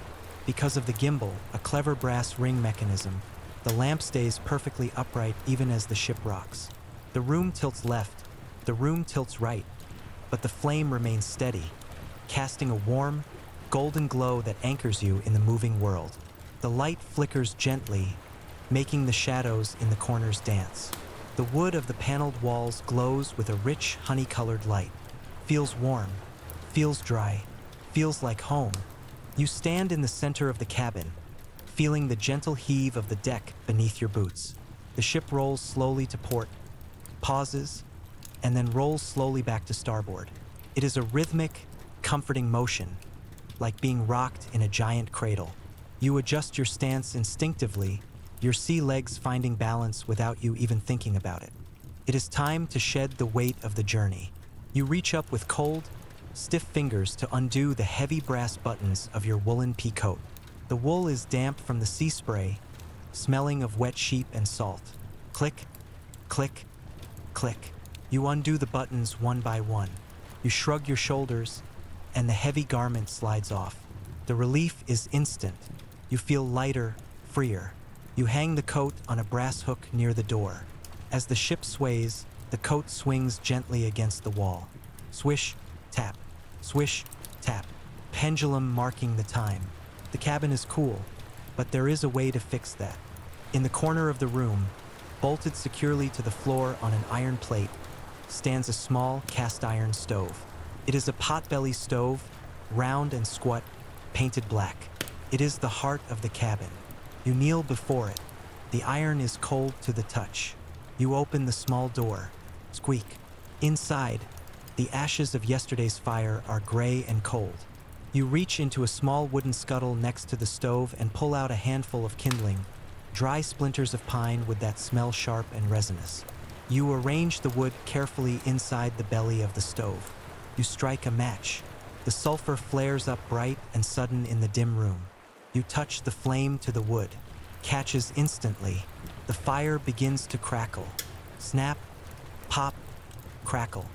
Because of the gimbal, a clever brass ring mechanism, the lamp stays perfectly upright even as the ship rocks. The room tilts left, the room tilts right, but the flame remains steady, casting a warm, golden glow that anchors you in the moving world. The light flickers gently, making the shadows in the corners dance. The wood of the paneled walls glows with a rich, honey-colored light. Feels warm, feels dry, feels like home. You stand in the center of the cabin, feeling the gentle heave of the deck beneath your boots. The ship rolls slowly to port, pauses, and then rolls slowly back to starboard. It is a rhythmic, comforting motion, like being rocked in a giant cradle. You adjust your stance instinctively, your sea legs finding balance without you even thinking about it. It is time to shed the weight of the journey. You reach up with cold, stiff fingers to undo the heavy brass buttons of your woolen pea coat. The wool is damp from the sea spray, smelling of wet sheep and salt. Click, click, click. You undo the buttons one by one. You shrug your shoulders, and the heavy garment slides off. The relief is instant. You feel lighter, freer. You hang the coat on a brass hook near the door. As the ship sways, the coat swings gently against the wall. Swish, tap, swish, tap, pendulum marking the time. The cabin is cool, but there is a way to fix that. In the corner of the room, bolted securely to the floor on an iron plate, stands a small cast iron stove. It is a potbelly stove, round and squat, painted black. It is the heart of the cabin. You kneel before it. The iron is cold to the touch. You open the small door. Squeak. Inside, the ashes of yesterday's fire are gray and cold. You reach into a small wooden scuttle next to the stove and pull out a handful of kindling, dry splinters of pine with that smell sharp and resinous. You arrange the wood carefully inside the belly of the stove. You strike a match. The sulfur flares up bright and sudden in the dim room. You touch the flame to the wood. Catches instantly. The fire begins to crackle. Snap, pop, crackle.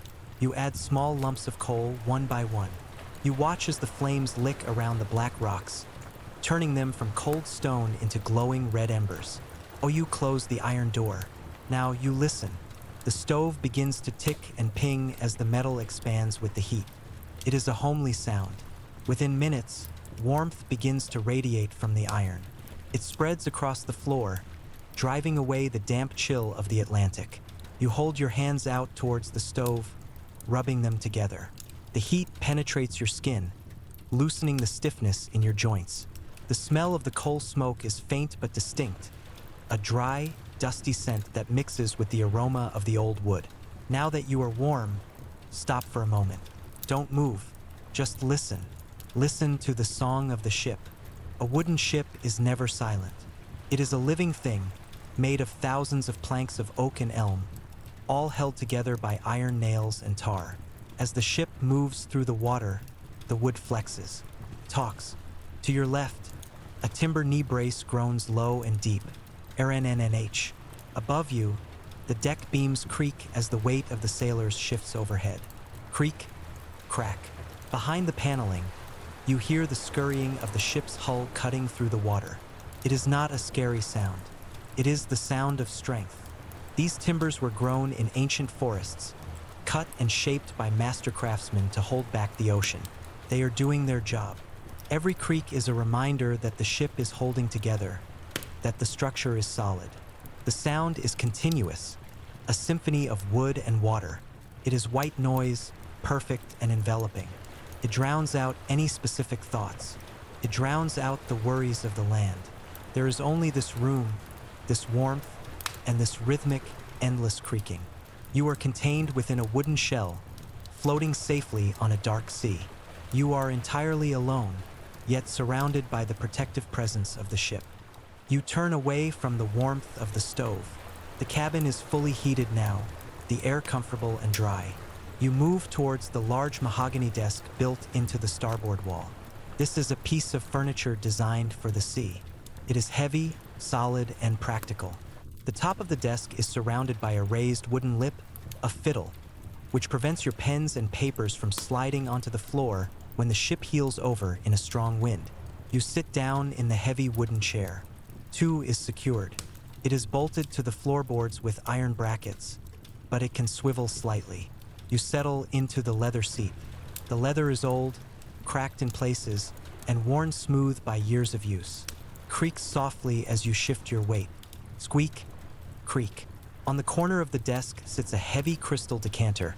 You add small lumps of coal one by one. You watch as the flames lick around the black rocks, turning them from cold stone into glowing red embers. Oh, you close the iron door. Now you listen. The stove begins to tick and ping as the metal expands with the heat. It is a homely sound. Within minutes, warmth begins to radiate from the iron. It spreads across the floor, driving away the damp chill of the Atlantic. You hold your hands out towards the stove, rubbing them together. The heat penetrates your skin, loosening the stiffness in your joints. The smell of the coal smoke is faint but distinct, a dry, dusty scent that mixes with the aroma of the old wood. Now that you are warm, stop for a moment. Don't move, just listen. Listen to the song of the ship. A wooden ship is never silent. It is a living thing, made of thousands of planks of oak and elm, all held together by iron nails and tar. As the ship moves through the water, the wood flexes, talks. To your left, a timber knee brace groans low and deep. RNNNH. Above you, the deck beams creak as the weight of the sailors shifts overhead. Creak, crack. Behind the paneling, you hear the scurrying of the ship's hull cutting through the water. It is not a scary sound. It is the sound of strength. These timbers were grown in ancient forests, cut and shaped by master craftsmen to hold back the ocean. They are doing their job. Every creak is a reminder that the ship is holding together, that the structure is solid. The sound is continuous, a symphony of wood and water. It is white noise, perfect and enveloping. It drowns out any specific thoughts. It drowns out the worries of the land. There is only this room, this warmth, and this rhythmic, endless creaking. You are contained within a wooden shell, floating safely on a dark sea. You are entirely alone, yet surrounded by the protective presence of the ship. You turn away from the warmth of the stove. The cabin is fully heated now, the air comfortable and dry. You move towards the large mahogany desk built into the starboard wall. This is a piece of furniture designed for the sea. It is heavy, solid, and practical. The top of the desk is surrounded by a raised wooden lip, a fiddle, which prevents your pens and papers from sliding onto the floor when the ship heels over in a strong wind. You sit down in the heavy wooden chair. 2 is secured. It is bolted to the floorboards with iron brackets, but it can swivel slightly. You settle into the leather seat. The leather is old, cracked in places, and worn smooth by years of use. Creaks softly as you shift your weight. Squeak, creak. On the corner of the desk sits a heavy crystal decanter,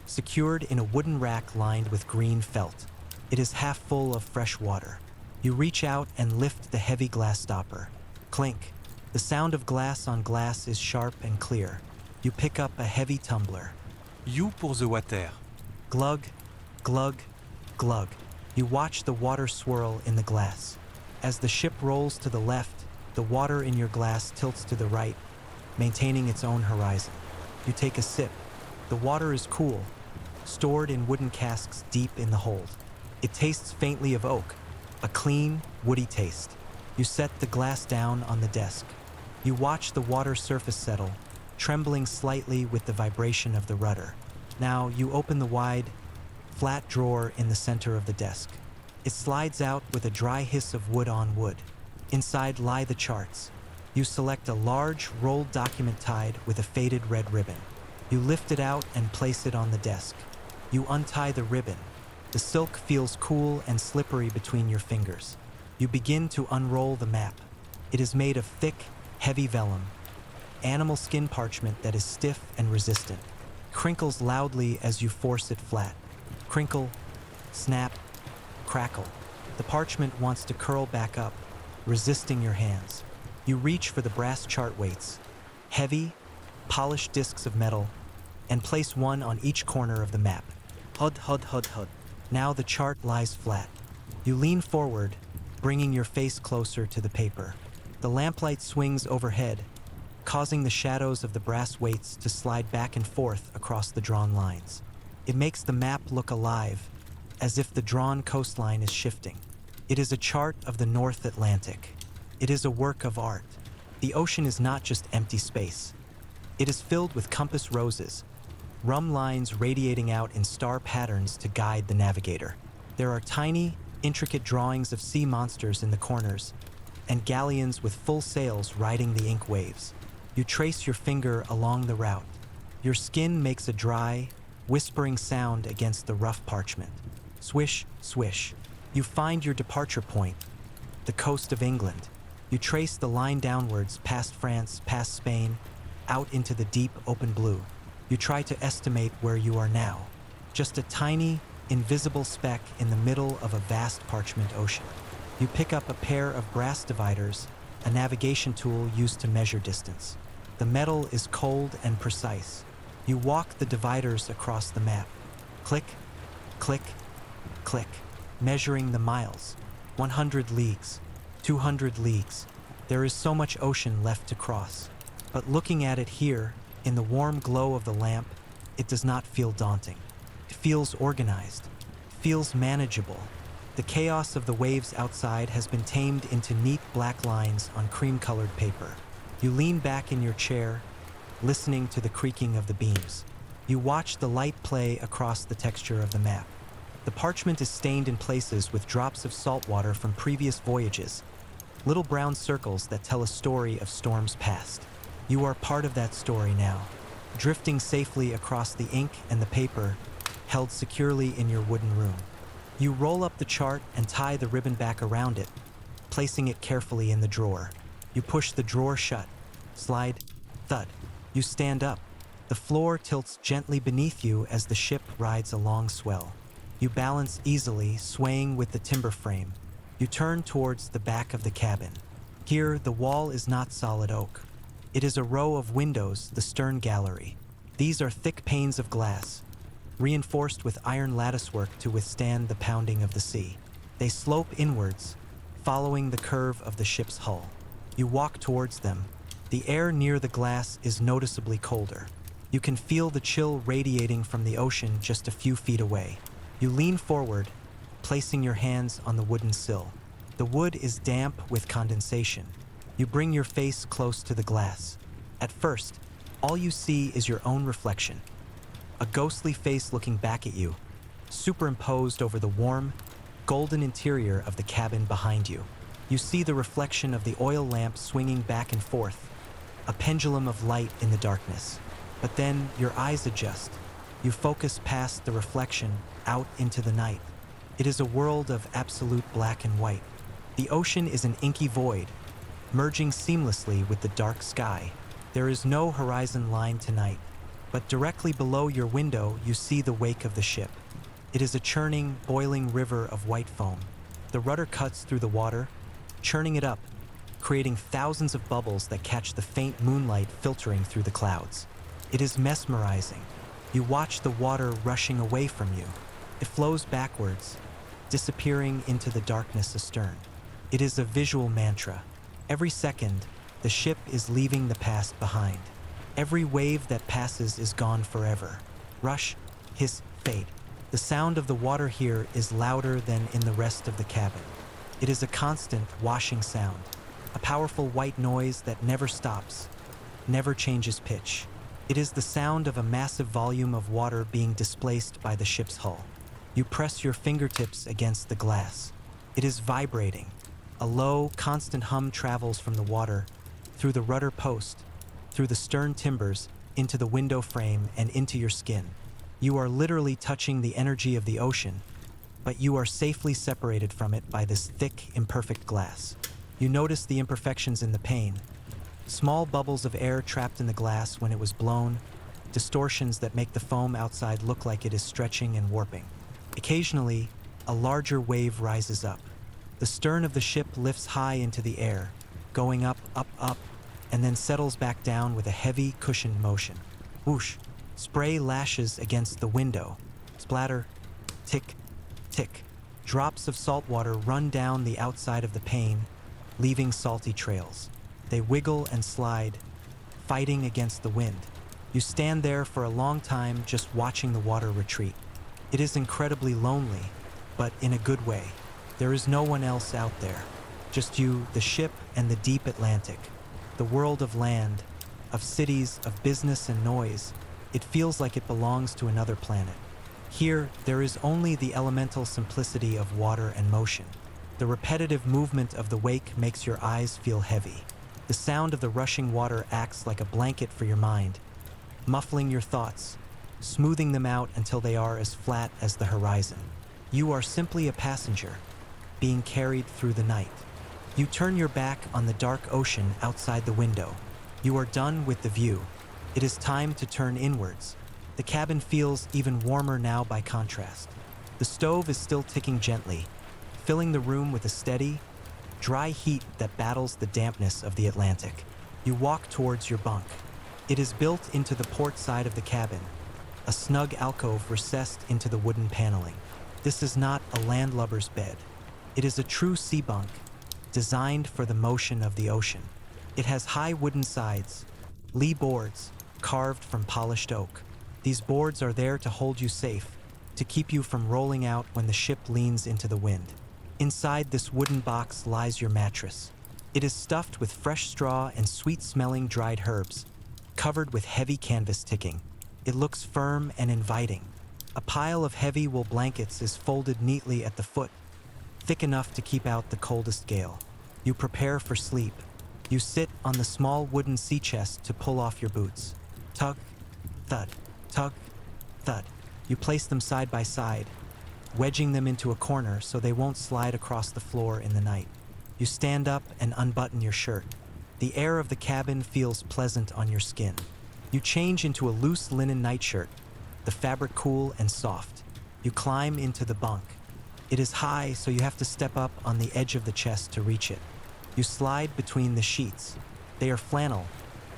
secured in a wooden rack lined with green felt. It is half full of fresh water. You reach out and lift the heavy glass stopper. Clink. The sound of glass on glass is sharp and clear. You pick up a heavy tumbler. You pour the water. Glug, glug, glug. You watch the water swirl in the glass. As the ship rolls to the left, the water in your glass tilts to the right, maintaining its own horizon. You take a sip. The water is cool, stored in wooden casks deep in the hold. It tastes faintly of oak, a clean, woody taste. You set the glass down on the desk. You watch the water surface settle, trembling slightly with the vibration of the rudder. Now you open the wide, flat drawer in the center of the desk. It slides out with a dry hiss of wood on wood. Inside lie the charts, You select a large, rolled document tied with a faded red ribbon. You lift it out and place it on the desk. You untie the ribbon. The silk feels cool and slippery between your fingers. You begin to unroll the map. It is made of thick, heavy vellum, animal skin parchment that is stiff and resistant. Crinkles loudly as you force it flat. Crinkle, snap, crackle. The parchment wants to curl back up, resisting your hands. You reach for the brass chart weights, heavy, polished discs of metal, and place one on each corner of the map. Hud, hud, hud, hud. Now the chart lies flat. You lean forward, bringing your face closer to the paper. The lamplight swings overhead, causing the shadows of the brass weights to slide back and forth across the drawn lines. It makes the map look alive, as if the drawn coastline is shifting. It is a chart of the North Atlantic. It is a work of art. The ocean is not just empty space. It is filled with compass roses, rum lines radiating out in star patterns to guide the navigator. There are tiny, intricate drawings of sea monsters in the corners, and galleons with full sails riding the ink waves. You trace your finger along the route. Your skin makes a dry, whispering sound against the rough parchment. Swish, swish. You find your departure point, the coast of England. You trace the line downwards past France, past Spain, out into the deep open blue. You try to estimate where you are now. Just a tiny, invisible speck in the middle of a vast parchment ocean. You pick up a pair of brass dividers, a navigation tool used to measure distance. The metal is cold and precise. You walk the dividers across the map. Click, click, click, measuring the miles. 100 leagues, 200 leagues. There is so much ocean left to cross. But looking at it here, in the warm glow of the lamp, it does not feel daunting. It feels organized, feels manageable. The chaos of the waves outside has been tamed into neat black lines on cream-colored paper. You lean back in your chair, listening to the creaking of the beams. You watch the light play across the texture of the map. The parchment is stained in places with drops of salt water from previous voyages, little brown circles that tell a story of storms past. You are part of that story now, drifting safely across the ink and the paper, held securely in your wooden room. You roll up the chart and tie the ribbon back around it, placing it carefully in the drawer. You push the drawer shut. Slide, thud. You stand up. The floor tilts gently beneath you as the ship rides a long swell. You balance easily, swaying with the timber frame. You turn towards the back of the cabin. Here, the wall is not solid oak. It is a row of windows, the stern gallery. These are thick panes of glass, reinforced with iron latticework to withstand the pounding of the sea. They slope inwards, following the curve of the ship's hull. You walk towards them. The air near the glass is noticeably colder. You can feel the chill radiating from the ocean just a few feet away. You lean forward, placing your hands on the wooden sill. The wood is damp with condensation. You bring your face close to the glass. At first, all you see is your own reflection. A ghostly face looking back at you, superimposed over the warm, golden interior of the cabin behind you. You see the reflection of the oil lamp swinging back and forth, a pendulum of light in the darkness. But then your eyes adjust. You focus past the reflection, out into the night. It is a world of absolute black and white. The ocean is an inky void, merging seamlessly with the dark sky. There is no horizon line tonight, but directly below your window you see the wake of the ship. It is a churning, boiling river of white foam. The rudder cuts through the water, churning it up, creating thousands of bubbles that catch the faint moonlight filtering through the clouds. It is mesmerizing. You watch the water rushing away from you. It flows backwards, disappearing into the darkness astern. It is a visual mantra. Every second, the ship is leaving the past behind. Every wave that passes is gone forever. Rush, hiss, fade. The sound of the water here is louder than in the rest of the cabin. It is a constant washing sound, a powerful white noise that never stops, never changes pitch. It is the sound of a massive volume of water being displaced by the ship's hull. You press your fingertips against the glass. It is vibrating. A low, constant hum travels from the water, through the rudder post, through the stern timbers, into the window frame, and into your skin. You are literally touching the energy of the ocean, but you are safely separated from it by this thick, imperfect glass. You notice the imperfections in the pane, small bubbles of air trapped in the glass when it was blown, distortions that make the foam outside look like it is stretching and warping. Occasionally, a larger wave rises up. The stern of the ship lifts high into the air, going up, up, up, and then settles back down with a heavy, cushioned motion. Whoosh! Spray lashes against the window. Splatter. Tick, tick. Drops of salt water run down the outside of the pane, leaving salty trails. They wiggle and slide, fighting against the wind. You stand there for a long time just watching the water retreat. It is incredibly lonely, but in a good way. There is no one else out there. Just you, the ship, and the deep Atlantic. The world of land, of cities, of business and noise. It feels like it belongs to another planet. Here, there is only the elemental simplicity of water and motion. The repetitive movement of the wake makes your eyes feel heavy. The sound of the rushing water acts like a blanket for your mind, muffling your thoughts, smoothing them out until they are as flat as the horizon. You are simply a passenger, being carried through the night. You turn your back on the dark ocean outside the window. You are done with the view. It is time to turn inwards. The cabin feels even warmer now by contrast. The stove is still ticking gently, filling the room with a steady, dry heat that battles the dampness of the Atlantic. You walk towards your bunk. It is built into the port side of the cabin, a snug alcove recessed into the wooden paneling. This is not a landlubber's bed. It is a true sea bunk, designed for the motion of the ocean. It has high wooden sides, lee boards, carved from polished oak. These boards are there to hold you safe, to keep you from rolling out when the ship leans into the wind. Inside this wooden box lies your mattress. It is stuffed with fresh straw and sweet-smelling dried herbs, covered with heavy canvas ticking. It looks firm and inviting. A pile of heavy wool blankets is folded neatly at the foot, thick enough to keep out the coldest gale. You prepare for sleep. You sit on the small wooden sea chest to pull off your boots. Tug, thud, tug, thud. You place them side by side, wedging them into a corner so they won't slide across the floor in the night. You stand up and unbutton your shirt. The air of the cabin feels pleasant on your skin. You change into a loose linen nightshirt, the fabric cool and soft. You climb into the bunk. It is high, so you have to step up on the edge of the chest to reach it. You slide between the sheets. They are flannel,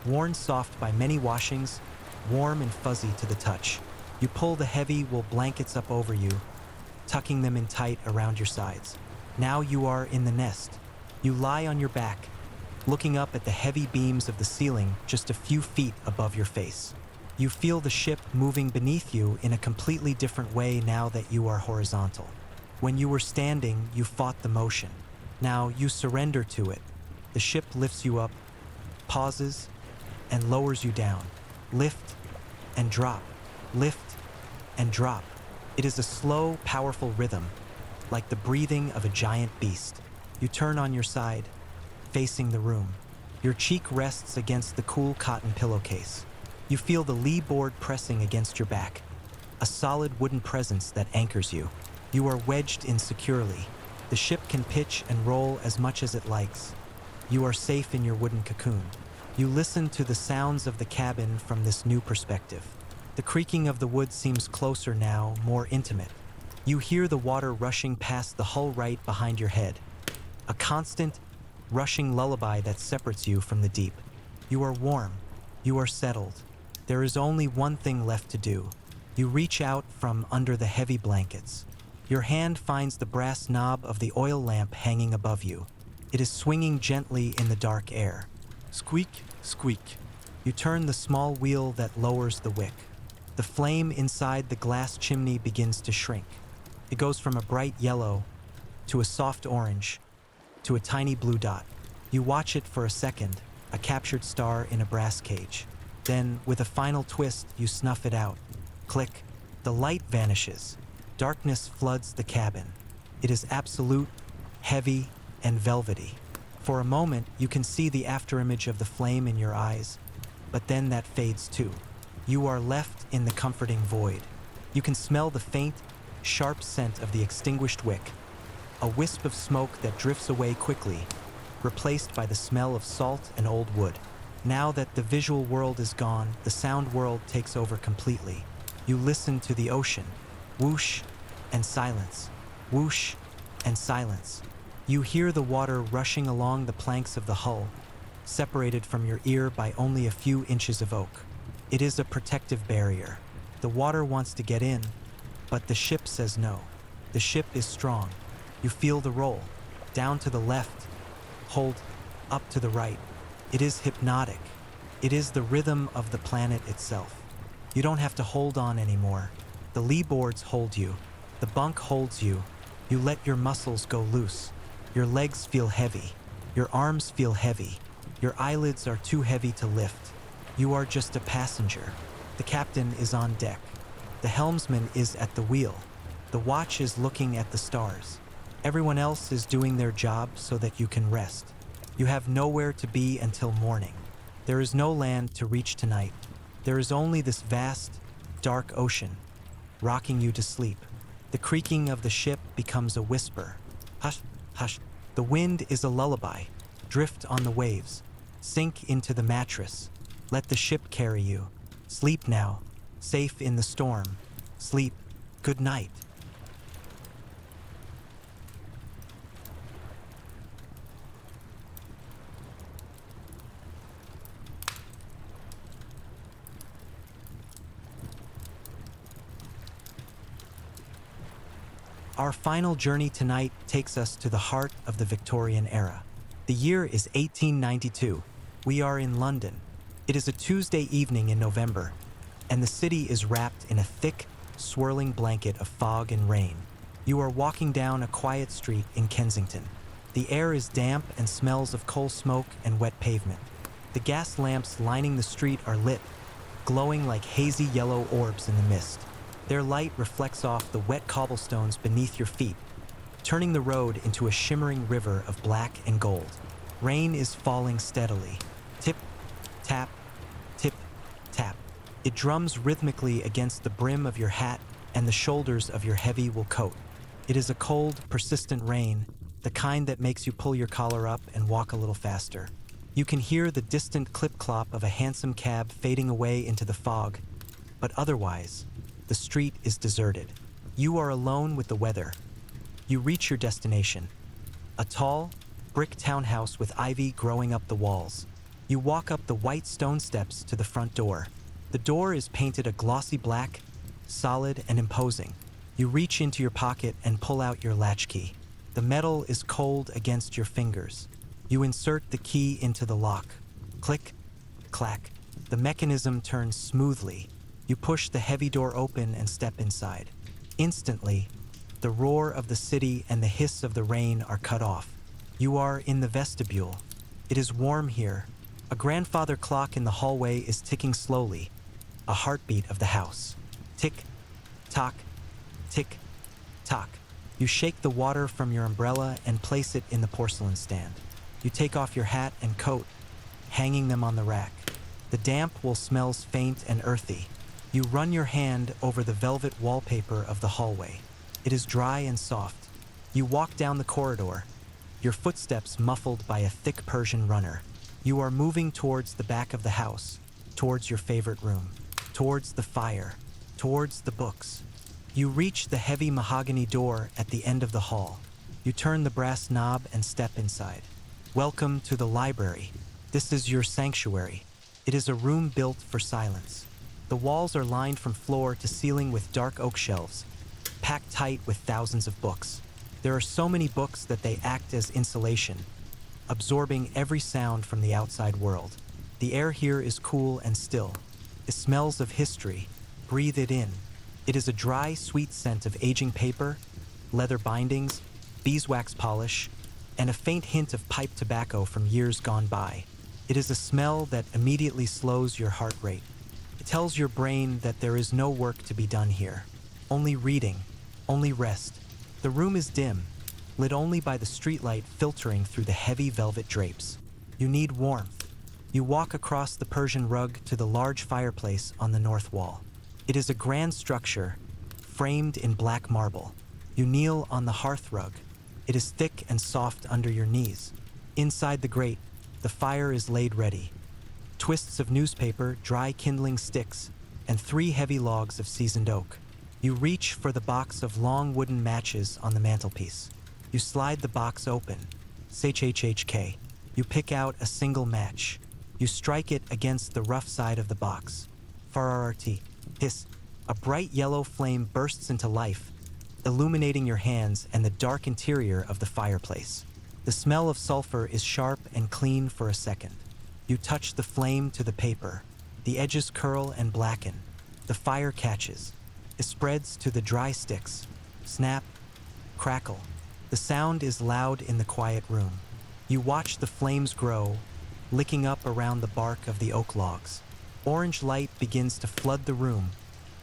worn soft by many washings, warm and fuzzy to the touch. You pull the heavy wool blankets up over you, tucking them in tight around your sides. Now you are in the nest. You lie on your back, looking up at the heavy beams of the ceiling just a few feet above your face. You feel the ship moving beneath you in a completely different way now that you are horizontal. When you were standing, you fought the motion. Now you surrender to it. The ship lifts you up, pauses, and lowers you down. Lift and drop, lift and drop. It is a slow, powerful rhythm, like the breathing of a giant beast. You turn on your side, facing the room. Your cheek rests against the cool cotton pillowcase. You feel the lee board pressing against your back, a solid wooden presence that anchors you. You are wedged in securely. The ship can pitch and roll as much as it likes. You are safe in your wooden cocoon. You listen to the sounds of the cabin from this new perspective. The creaking of the wood seems closer now, more intimate. You hear the water rushing past the hull right behind your head, a constant, rushing lullaby that separates you from the deep. You are warm. You are settled. There is only one thing left to do. You reach out from under the heavy blankets. Your hand finds the brass knob of the oil lamp hanging above you. It is swinging gently in the dark air. Squeak, squeak. You turn the small wheel that lowers the wick. The flame inside the glass chimney begins to shrink. It goes from a bright yellow to a soft orange to a tiny blue dot. You watch it for a second, a captured star in a brass cage. Then, with a final twist, you snuff it out. Click. The light vanishes. Darkness floods the cabin. It is absolute, heavy, and velvety. For a moment, you can see the afterimage of the flame in your eyes, but then that fades too. You are left in the comforting void. You can smell the faint, sharp scent of the extinguished wick, a wisp of smoke that drifts away quickly, replaced by the smell of salt and old wood. Now that the visual world is gone, the sound world takes over completely. You listen to the ocean, whoosh and silence, whoosh and silence. You hear the water rushing along the planks of the hull, separated from your ear by only a few inches of oak. It is a protective barrier. The water wants to get in, but the ship says no. The ship is strong. You feel the roll, down to the left, hold, up to the right. It is hypnotic. It is the rhythm of the planet itself. You don't have to hold on anymore. The lee boards hold you. The bunk holds you. You let your muscles go loose. Your legs feel heavy. Your arms feel heavy. Your eyelids are too heavy to lift. You are just a passenger. The captain is on deck. The helmsman is at the wheel. The watch is looking at the stars. Everyone else is doing their job so that you can rest. You have nowhere to be until morning. There is no land to reach tonight. There is only this vast, dark ocean, rocking you to sleep. The creaking of the ship becomes a whisper. Hush, hush. The wind is a lullaby. Drift on the waves. Sink into the mattress. Let the ship carry you. Sleep now. Safe in the storm. Sleep. Good night. Our final journey tonight takes us to the heart of the Victorian era. The year is 1892. We are in London. It is a Tuesday evening in November, and the city is wrapped in a thick, swirling blanket of fog and rain. You are walking down a quiet street in Kensington. The air is damp and smells of coal smoke and wet pavement. The gas lamps lining the street are lit, glowing like hazy yellow orbs in the mist. Their light reflects off the wet cobblestones beneath your feet, turning the road into a shimmering river of black and gold. Rain is falling steadily. Tip, tap, tip, tap. It drums rhythmically against the brim of your hat and the shoulders of your heavy wool coat. It is a cold, persistent rain, the kind that makes you pull your collar up and walk a little faster. You can hear the distant clip-clop of a hansom cab fading away into the fog, but otherwise, the street is deserted. You are alone with the weather. You reach your destination, a tall, brick townhouse with ivy growing up the walls. You walk up the white stone steps to the front door. The door is painted a glossy black, solid and imposing. You reach into your pocket and pull out your latchkey. The metal is cold against your fingers. You insert the key into the lock. Click, clack. The mechanism turns smoothly. You push the heavy door open and step inside. Instantly, the roar of the city and the hiss of the rain are cut off. You are in the vestibule. It is warm here. A grandfather clock in the hallway is ticking slowly, a heartbeat of the house. Tick, tock, tick, tock. You shake the water from your umbrella and place it in the porcelain stand. You take off your hat and coat, hanging them on the rack. The damp wool smells faint and earthy. You run your hand over the velvet wallpaper of the hallway. It is dry and soft. You walk down the corridor, your footsteps muffled by a thick Persian runner. You are moving towards the back of the house, towards your favorite room, towards the fire, towards the books. You reach the heavy mahogany door at the end of the hall. You turn the brass knob and step inside. Welcome to the library. This is your sanctuary. It is a room built for silence. The walls are lined from floor to ceiling with dark oak shelves, packed tight with thousands of books. There are so many books that they act as insulation, absorbing every sound from the outside world. The air here is cool and still. It smells of history. Breathe it in. It is a dry, sweet scent of aging paper, leather bindings, beeswax polish, and a faint hint of pipe tobacco from years gone by. It is a smell that immediately slows your heart rate. It tells your brain that there is no work to be done here. Only reading, only rest. The room is dim, lit only by the streetlight filtering through the heavy velvet drapes. You need warmth. You walk across the Persian rug to the large fireplace on the north wall. It is a grand structure, framed in black marble. You kneel on the hearth rug. It is thick and soft under your knees. Inside the grate, the fire is laid ready. Twists of newspaper, dry kindling sticks, and 3 heavy logs of seasoned oak. You reach for the box of long wooden matches on the mantelpiece. You slide the box open. HHHK. You pick out a single match. You strike it against the rough side of the box. Farrt. Hiss. A bright yellow flame bursts into life, illuminating your hands and the dark interior of the fireplace. The smell of sulfur is sharp and clean for a second. You touch the flame to the paper. The edges curl and blacken. The fire catches. It spreads to the dry sticks. Snap. Crackle. The sound is loud in the quiet room. You watch the flames grow, licking up around the bark of the oak logs. Orange light begins to flood the room,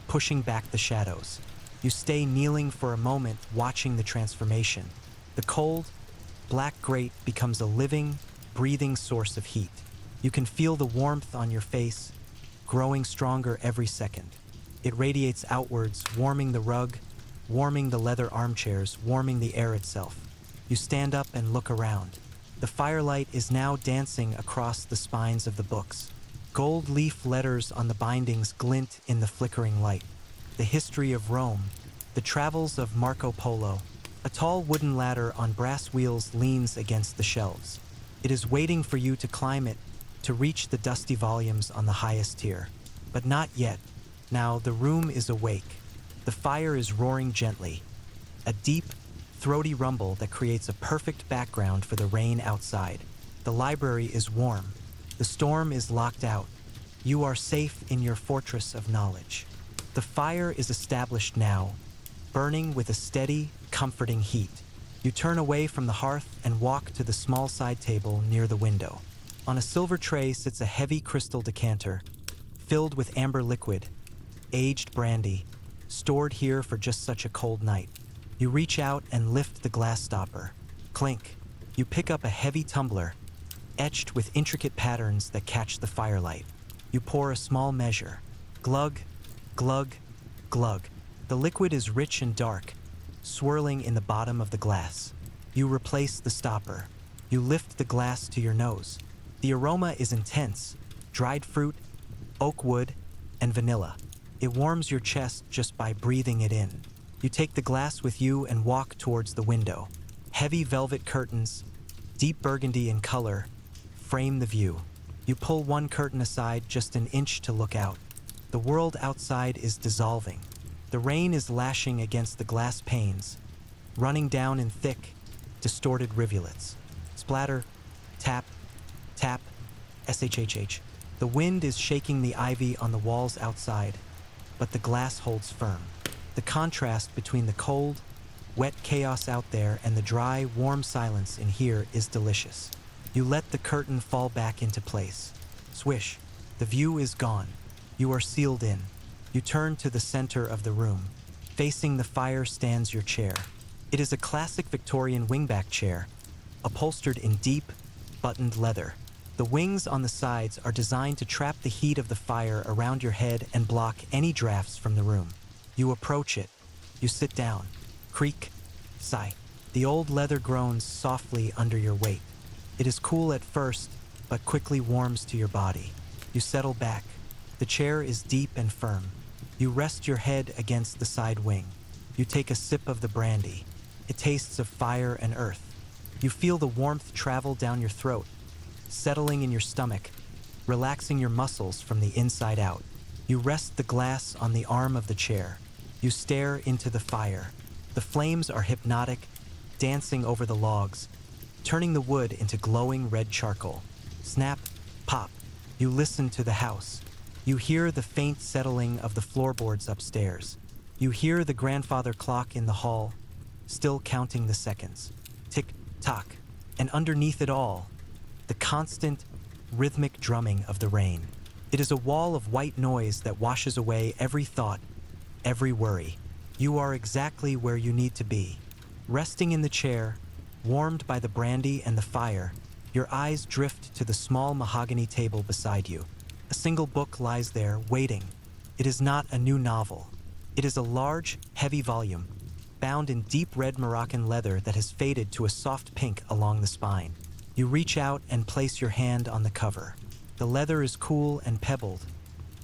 pushing back the shadows. You stay kneeling for a moment, watching the transformation. The cold, black grate becomes a living, breathing source of heat. You can feel the warmth on your face, growing stronger every second. It radiates outwards, warming the rug, warming the leather armchairs, warming the air itself. You stand up and look around. The firelight is now dancing across the spines of the books. Gold leaf letters on the bindings glint in the flickering light. The history of Rome, the travels of Marco Polo. A tall wooden ladder on brass wheels leans against the shelves. It is waiting for you to climb it, to reach the dusty volumes on the highest tier. But not yet. Now the room is awake. The fire is roaring gently. A deep, throaty rumble that creates a perfect background for the rain outside. The library is warm. The storm is locked out. You are safe in your fortress of knowledge. The fire is established now, burning with a steady, comforting heat. You turn away from the hearth and walk to the small side table near the window. On a silver tray sits a heavy crystal decanter, filled with amber liquid, aged brandy, stored here for just such a cold night. You reach out and lift the glass stopper. Clink. You pick up a heavy tumbler, etched with intricate patterns that catch the firelight. You pour a small measure. Glug, glug, glug. The liquid is rich and dark, swirling in the bottom of the glass. You replace the stopper. You lift the glass to your nose. The aroma is intense: dried fruit, oak wood, and vanilla. It warms your chest just by breathing it in. You take the glass with you and walk towards the window. Heavy velvet curtains, deep burgundy in color, frame the view. You pull one curtain aside just an inch to look out. The world outside is dissolving. The rain is lashing against the glass panes, running down in thick, distorted rivulets. Splatter, tap, tap, shhh. The wind is shaking the ivy on the walls outside, but the glass holds firm. The contrast between the cold, wet chaos out there and the dry, warm silence in here is delicious. You let the curtain fall back into place. Swish. The view is gone. You are sealed in. You turn to the center of the room. Facing the fire stands your chair. It is a classic Victorian wingback chair, upholstered in deep, buttoned leather. The wings on the sides are designed to trap the heat of the fire around your head and block any drafts from the room. You approach it. You sit down. Creak. Sigh. The old leather groans softly under your weight. It is cool at first, but quickly warms to your body. You settle back. The chair is deep and firm. You rest your head against the side wing. You take a sip of the brandy. It tastes of fire and earth. You feel the warmth travel down your throat, settling in your stomach, relaxing your muscles from the inside out. You rest the glass on the arm of the chair. You stare into the fire. The flames are hypnotic, dancing over the logs, turning the wood into glowing red charcoal. Snap, pop. You listen to the house. You hear the faint settling of the floorboards upstairs. You hear the grandfather clock in the hall, still counting the seconds. Tick, tock. And underneath it all, the constant, rhythmic drumming of the rain. It is a wall of white noise that washes away every thought, every worry. You are exactly where you need to be, resting in the chair, Warmed by the brandy and the fire, your eyes drift to the small mahogany table beside you. A single book lies there, waiting. It is not a new novel. It is a large, heavy volume, bound in deep red Moroccan leather that has faded to a soft pink along the spine. You reach out and place your hand on the cover. The leather is cool and pebbled,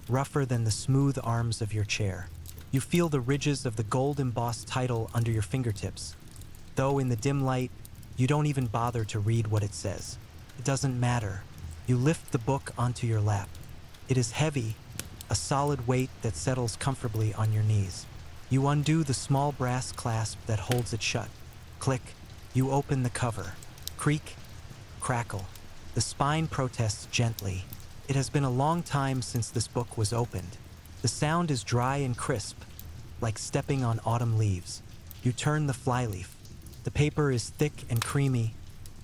rougher than the smooth arms of your chair. You feel the ridges of the gold-embossed title under your fingertips, though in the dim light, you don't even bother to read what it says. It doesn't matter. You lift the book onto your lap. It is heavy, a solid weight that settles comfortably on your knees. You undo the small brass clasp that holds it shut. Click. You open the cover. Creak. Crackle. The spine protests gently. It has been a long time since this book was opened. The sound is dry and crisp, like stepping on autumn leaves. You turn the flyleaf. The paper is thick and creamy,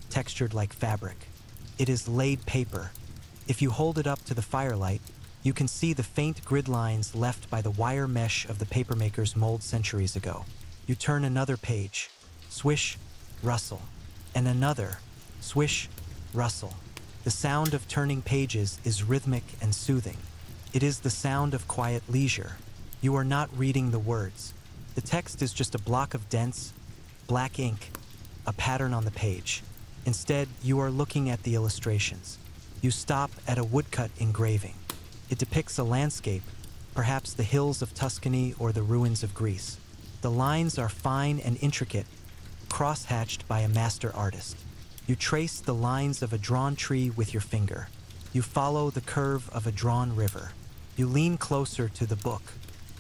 textured like fabric. It is laid paper. If you hold it up to the firelight, you can see the faint grid lines left by the wire mesh of the papermaker's mold centuries ago. You turn another page. Swish, rustle. And another. Swish, rustle. The sound of turning pages is rhythmic and soothing. It is the sound of quiet leisure. You are not reading the words. The text is just a block of dense, black ink, a pattern on the page. Instead, you are looking at the illustrations. You stop at a woodcut engraving. It depicts a landscape, perhaps the hills of Tuscany or the ruins of Greece. The lines are fine and intricate, cross-hatched by a master artist. You trace the lines of a drawn tree with your finger. You follow the curve of a drawn river. You lean closer to the book.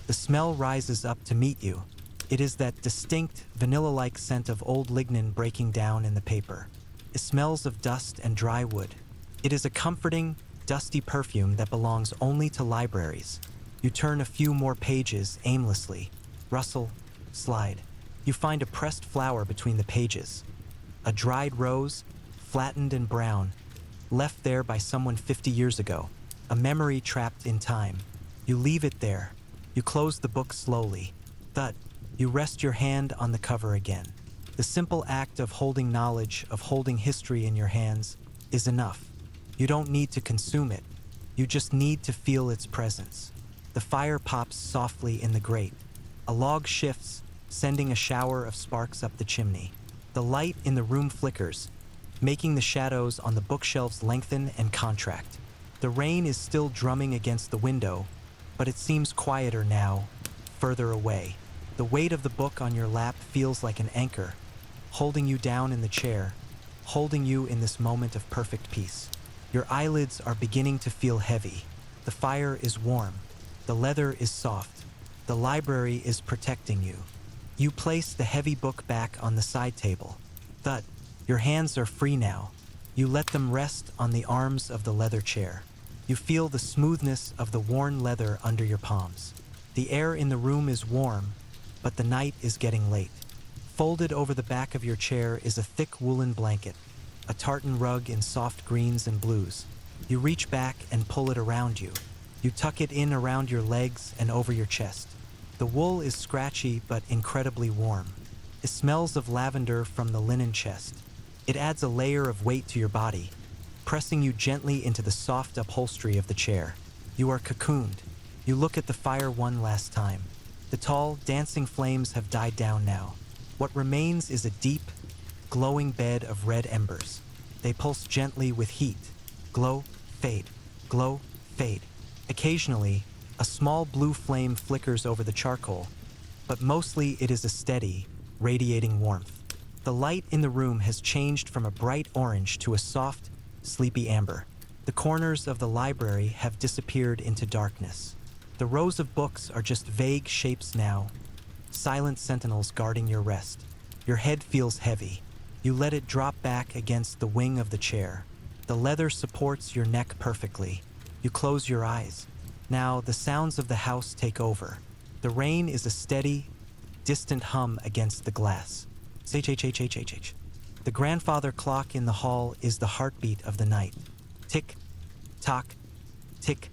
The smell rises up to meet you. It is that distinct, vanilla-like scent of old lignin breaking down in the paper. It smells of dust and dry wood. It is a comforting, dusty perfume that belongs only to libraries. You turn a few more pages aimlessly. Rustle, slide. You find a pressed flower between the pages. A dried rose, flattened and brown, left there by someone 50 years ago. A memory trapped in time. You leave it there. You close the book slowly. Thud. You rest your hand on the cover again. The simple act of holding knowledge, of holding history in your hands, is enough. You don't need to consume it. You just need to feel its presence. The fire pops softly in the grate. A log shifts, sending a shower of sparks up the chimney. The light in the room flickers, making the shadows on the bookshelves lengthen and contract. The rain is still drumming against the window, but it seems quieter now, further away. The weight of the book on your lap feels like an anchor, holding you down in the chair, holding you in this moment of perfect peace. Your eyelids are beginning to feel heavy. The fire is warm. The leather is soft. The library is protecting you. You place the heavy book back on the side table. Thud. Your hands are free now. You let them rest on the arms of the leather chair. You feel the smoothness of the worn leather under your palms. The air in the room is warm, but the night is getting late. Folded over the back of your chair is a thick woolen blanket, a tartan rug in soft greens and blues. You reach back and pull it around you. You tuck it in around your legs and over your chest. The wool is scratchy but incredibly warm. It smells of lavender from the linen chest. It adds a layer of weight to your body, pressing you gently into the soft upholstery of the chair. You are cocooned. You look at the fire one last time. The tall, dancing flames have died down now. What remains is a deep, glowing bed of red embers. They pulse gently with heat. Glow, fade. Glow, fade. Occasionally, a small blue flame flickers over the charcoal, but mostly it is a steady, radiating warmth. The light in the room has changed from a bright orange to a soft, sleepy amber. The corners of the library have disappeared into darkness. The rows of books are just vague shapes now, silent sentinels guarding your rest. Your head feels heavy. You let it drop back against the wing of the chair. The leather supports your neck perfectly. You close your eyes. Now the sounds of the house take over. The rain is a steady, distant hum against the glass. H. The grandfather clock in the hall is the heartbeat of the night. Tick, tock, tick,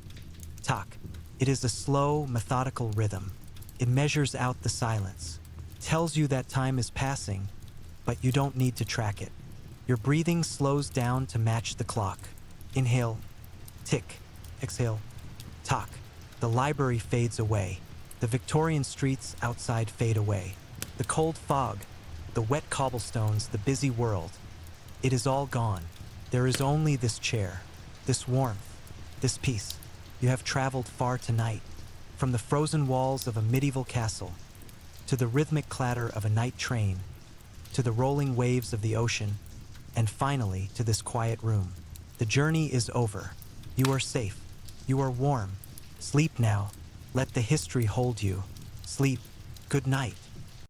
tock. It is a slow, methodical rhythm. It measures out the silence, tells you that time is passing, but you don't need to track it. Your breathing slows down to match the clock. Inhale, tick, exhale, tock. The library fades away. The Victorian streets outside fade away. The cold fog, the wet cobblestones, the busy world. It is all gone. There is only this chair, this warmth, this peace. You have traveled far tonight, from the frozen walls of a medieval castle, to the rhythmic clatter of a night train, to the rolling waves of the ocean, and finally to this quiet room. The journey is over. You are safe. You are warm. Sleep now. Let the history hold you. Sleep. Good night.